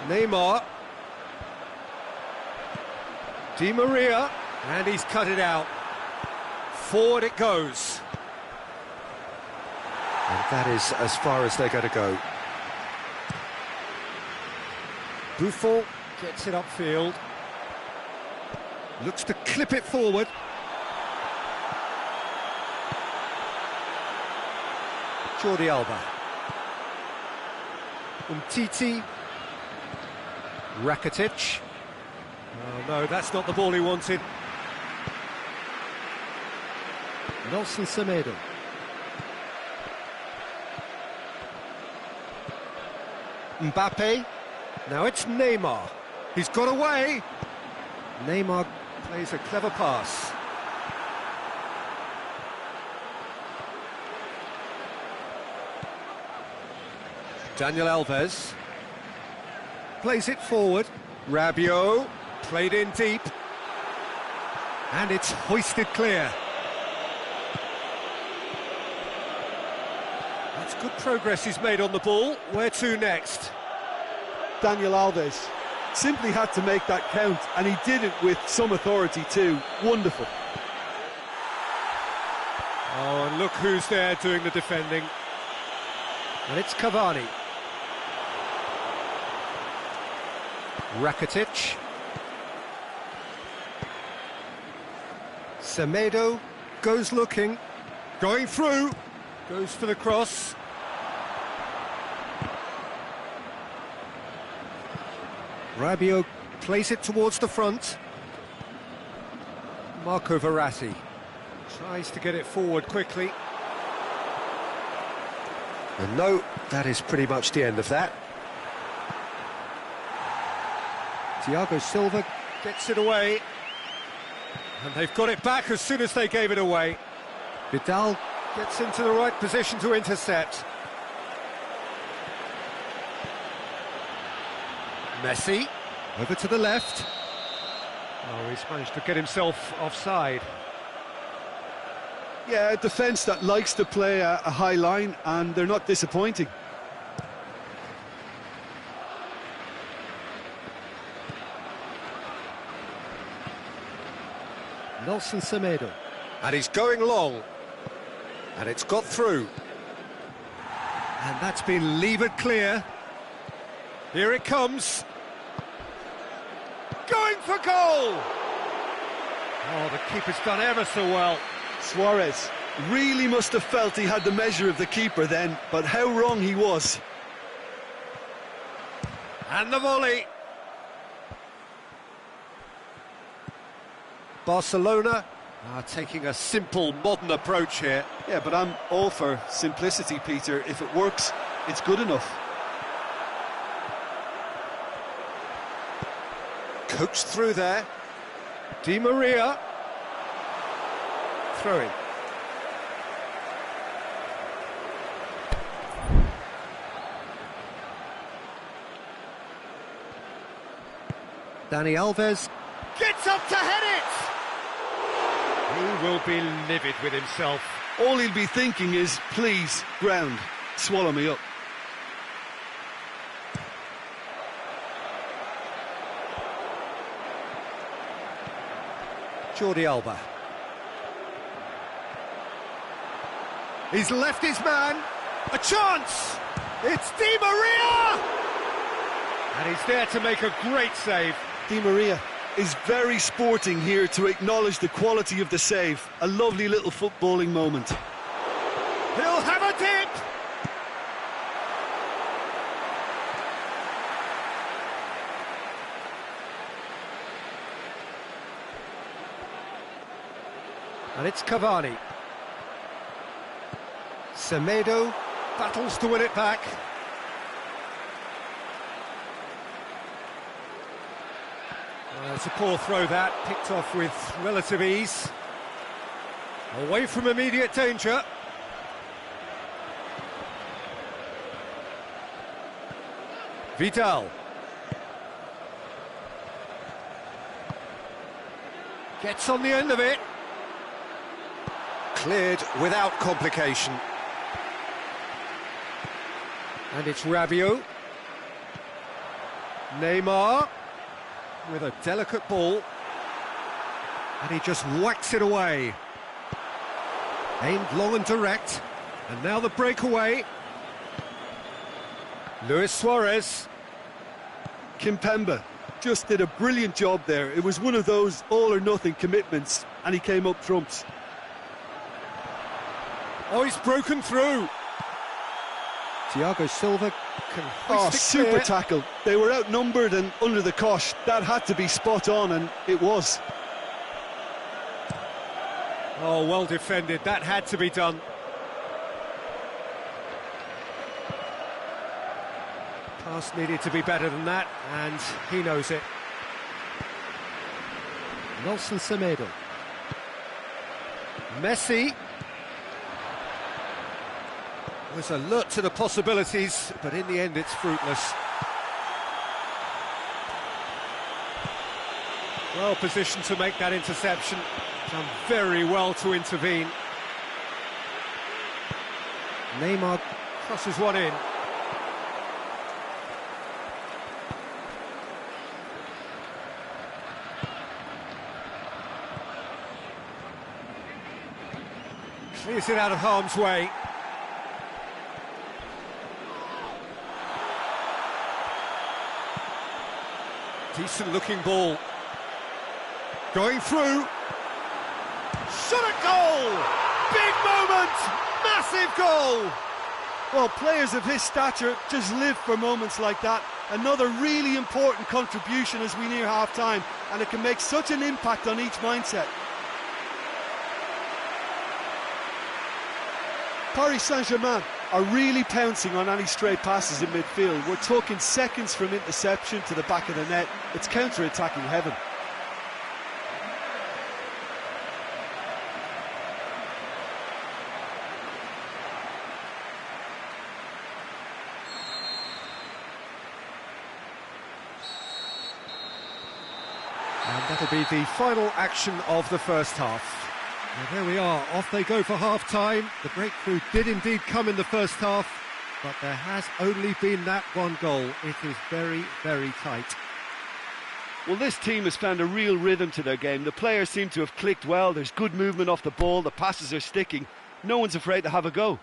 Neymar. Di Maria, and he's cut it out. Forward it goes. And that is as far as they're going to go. Buffon gets it upfield. Looks to clip it forward. Jordi Alba. Umtiti. Rakitic. Oh no, that's not the ball he wanted. Nelson Semedo. Mbappe. Now it's Neymar. He's got away. Neymar plays a clever pass. Daniel Alves. Plays it forward. Rabiot, played in deep. And it's hoisted clear. That's good progress he's made on the ball. Where to next? Daniel Alves simply had to make that count, and he did it with some authority too. Wonderful. Oh, and look who's there doing the defending. And it's Cavani. Rakitic. Semedo goes looking, going through, goes for the cross. Rabiot plays it towards the front. Marco Verratti tries to get it forward quickly. And no, that is pretty much the end of that. Thiago Silva gets it away, and they've got it back as soon as they gave it away. Vidal gets into the right position to intercept. Messi, over to the left. Oh, he's managed to get himself offside. Yeah, a defence that likes to play a high line, and they're not disappointing. Nelson Semedo. And he's going long. And it's got through. And that's been levered clear. Here it comes. Going for goal! Oh, the keeper's done ever so well. Suarez really must have felt he had the measure of the keeper then, but how wrong he was. And the volley. Barcelona are taking a simple, modern approach here. Yeah, but I'm all for simplicity, Peter. If it works, it's good enough. Coached through there. Di Maria. Throwing. Dani Alves gets up to head it! He will be livid with himself. All he'll be thinking is, please, ground, swallow me up. Jordi Alba. He's left his man. A chance! It's Di Maria! And he's there to make a great save. Di Maria is very sporting here to acknowledge the quality of the save. A lovely little footballing moment. He'll have a dip! And it's Cavani. Semedo battles to win it back. It's a poor throw that, picked off with relative ease. Away from immediate danger. Vidal. Gets on the end of it. Cleared without complication. And it's Rabiot. Neymar with a delicate ball. And he just whacks it away. Aimed long and direct. And now the breakaway. Luis Suarez. Kimpembe just did a brilliant job there. It was one of those all-or-nothing commitments, and he came up trumps. Oh, he's broken through. Thiago Silva can hoist it super clear. tackle. They were outnumbered and under the cosh. That had to be spot on, and it was. Oh, well defended. That had to be done. Pass needed to be better than that, and he knows it. Nelson Semedo. Messi was alert to the possibilities, but in the end it's fruitless. Well positioned to make that interception. Done very well to intervene. Neymar crosses one in. Clears it out of harm's way. Decent looking ball. Going through. Shot at goal! Big moment! Massive goal! Well, players of his stature just live for moments like that. Another really important contribution as we near half-time, and it can make such an impact on each mindset. Paris Saint-Germain are really pouncing on any stray passes in midfield. We're talking seconds from interception to the back of the net. It's counter-attacking heaven. And that'll be the final action of the first half. And there we are, off they go for half-time. The breakthrough did indeed come in the first half, but there has only been that one goal. It is very, very tight. Well, this team has found a real rhythm to their game. The players seem to have clicked well. There's good movement off the ball. The passes are sticking. No one's afraid to have a go.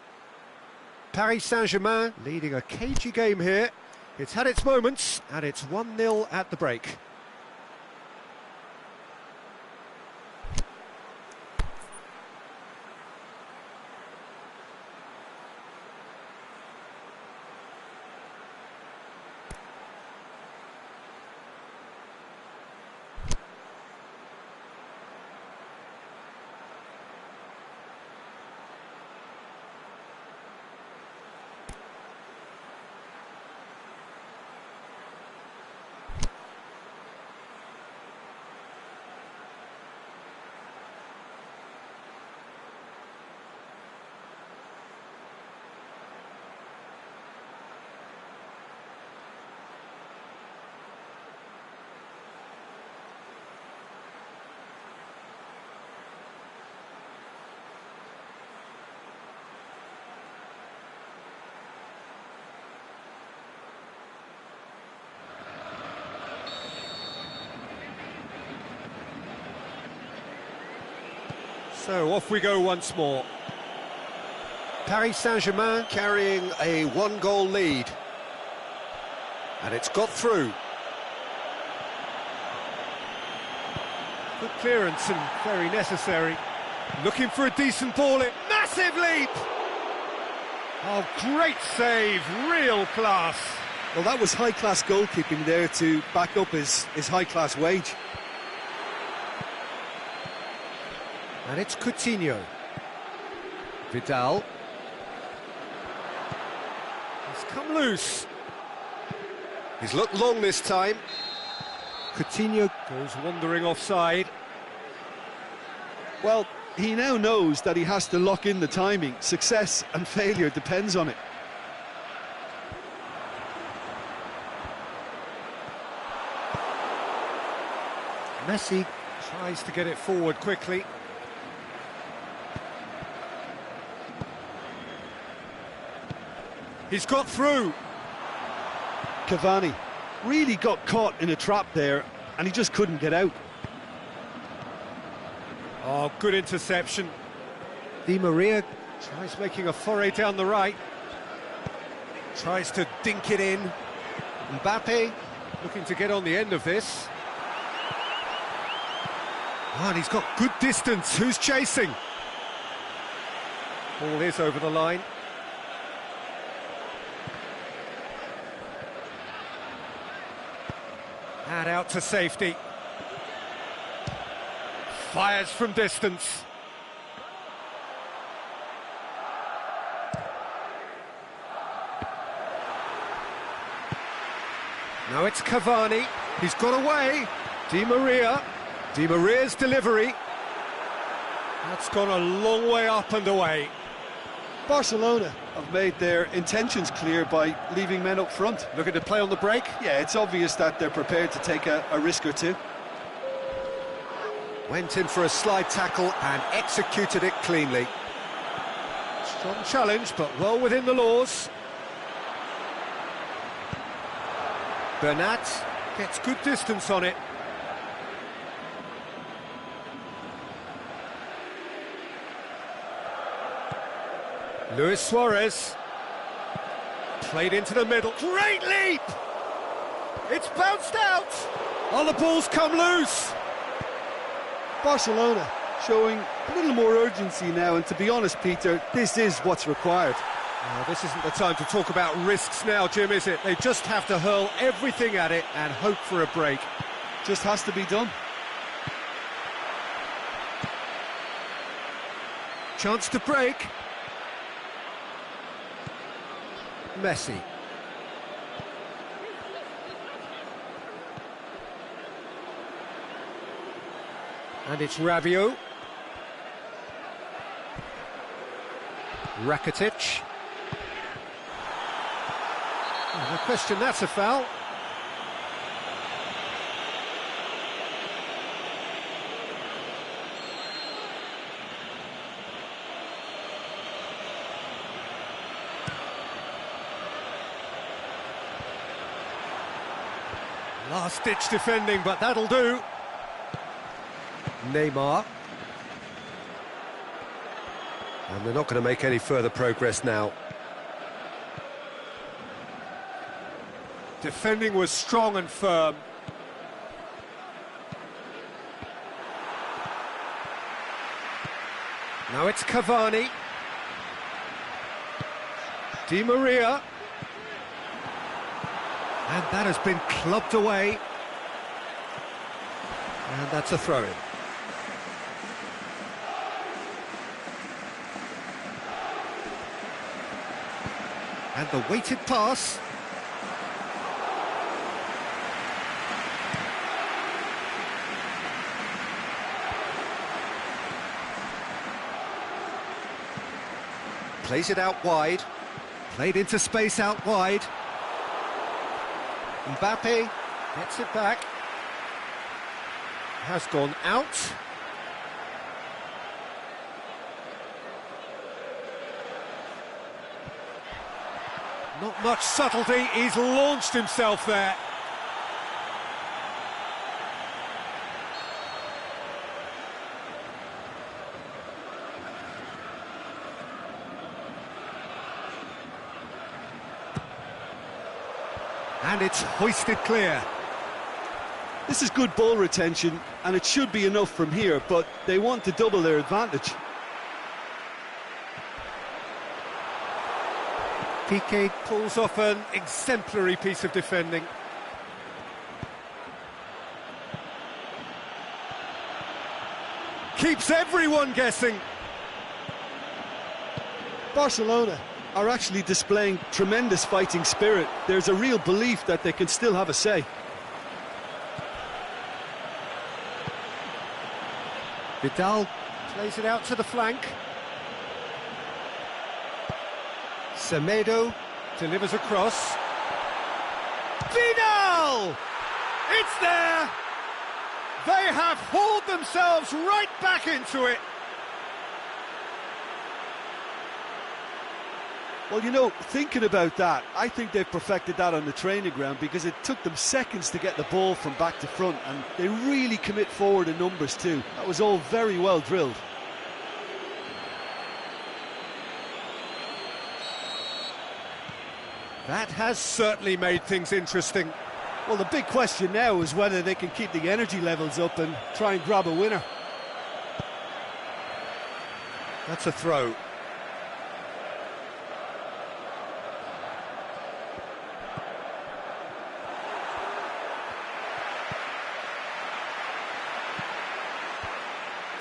Paris Saint-Germain leading a cagey game here. It's had its moments, and it's 1-0 at the break. So off we go once more. Paris Saint-Germain carrying a one-goal lead. And it's got through. clearance and very necessary. Looking for a decent ball in. Massive leap! Oh, great save, real class. Well, that was high-class goalkeeping there to back up his high-class wage. And it's Coutinho. Vidal. He's come loose. He's looked long this time. Coutinho goes wandering offside. Well, he now knows that he has to lock in the timing. Success and failure depends on it. Messi tries to get it forward quickly. He's got through. Cavani really got caught in a trap there, and he just couldn't get out. Oh, good interception. Di Maria tries making a foray down the right. Tries to dink it in. Mbappe looking to get on the end of this. Oh, and he's got good distance. Who's chasing? Ball is over the line. And out to safety. Fires from distance. Now it's Cavani. He's got away. Di Maria. Di Maria's delivery. That's gone a long way up and away. Barcelona have made their intentions clear by leaving men up front. Looking to play on the break. Yeah, it's obvious that they're prepared to take a risk or two. Went in for a slide tackle and executed it cleanly. Strong challenge, but well within the laws. Bernat gets good distance on it. Luis Suarez. Played into the middle. Great leap! It's bounced out! Oh, the ball's come loose! Barcelona showing a little more urgency now, and to be honest, Peter, this is what's required. Well, this isn't the time to talk about risks now, Jim, is it? They just have to hurl everything at it and hope for a break. Just has to be done. Chance to break. Messi. And it's Rabiot. Rakitic. Oh, no question, that's a foul. Last-ditch defending, but that'll do. Neymar. And they're not going to make any further progress now. Defending was strong and firm. Now it's Cavani. Di Maria. And that has been clubbed away. And that's a throw-in. And the weighted pass. Plays it out wide. Played into space out wide. Mbappe gets it back. Has gone out. Not much subtlety, he's launched himself there. And it's hoisted clear. This is good ball retention, and it should be enough from here, but they want to double their advantage. Piqué pulls off an exemplary piece of defending. Keeps everyone guessing. Barcelona are actually displaying tremendous fighting spirit. There's a real belief that they can still have a say. Vidal plays it out to the flank. Semedo delivers across. Vidal! It's there! They have hauled themselves right back into it. Well, you know, thinking about that, I think they've perfected that on the training ground, because it took them seconds to get the ball from back to front, and they really commit forward in numbers too. That was all very well drilled. That has certainly made things interesting. Well, the big question now is whether they can keep the energy levels up and try and grab a winner. That's a throw.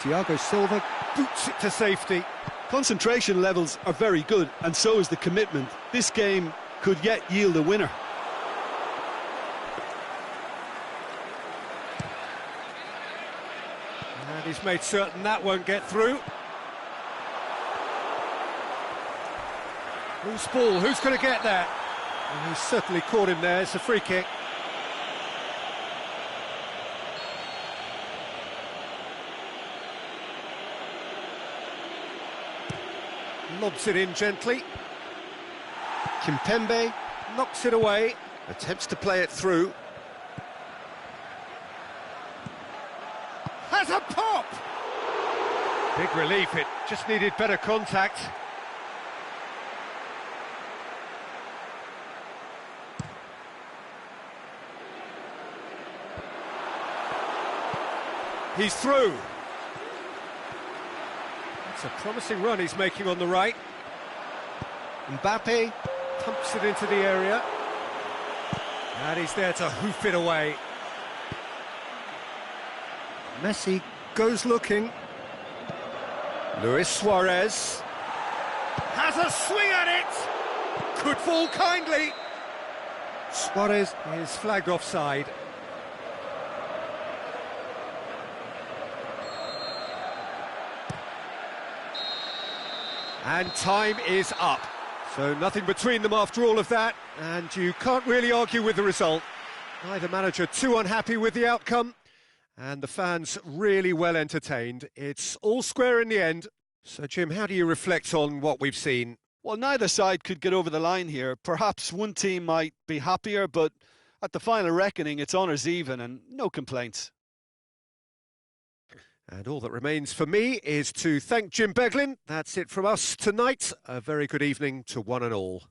Thiago Silva boots it to safety. Concentration levels are very good, and so is the commitment. This game could yet yield a winner. And he's made certain that won't get through. Loose ball, who's going to get that? And he's certainly caught him there, it's a free kick. Lobs it in gently. Kimpembe knocks it away, attempts to play it through. Has a pop! Big relief, it just needed better contact. He's through. It's a promising run he's making on the right. Mbappe pumps it into the area. And he's there to hoof it away. Messi goes looking. Luis Suarez has a swing at it. Could fall kindly. Suarez is flagged offside. And time is up. So nothing between them after all of that, and you can't really argue with the result. Neither manager too unhappy with the outcome, and the fans really well entertained. It's all square in the end. So, Jim, how do you reflect on what we've seen? Well, neither side could get over the line here. Perhaps one team might be happier, but at the final reckoning, it's honours even and no complaints. And all that remains for me is to thank Jim Beglin. That's it from us tonight. A very good evening to one and all.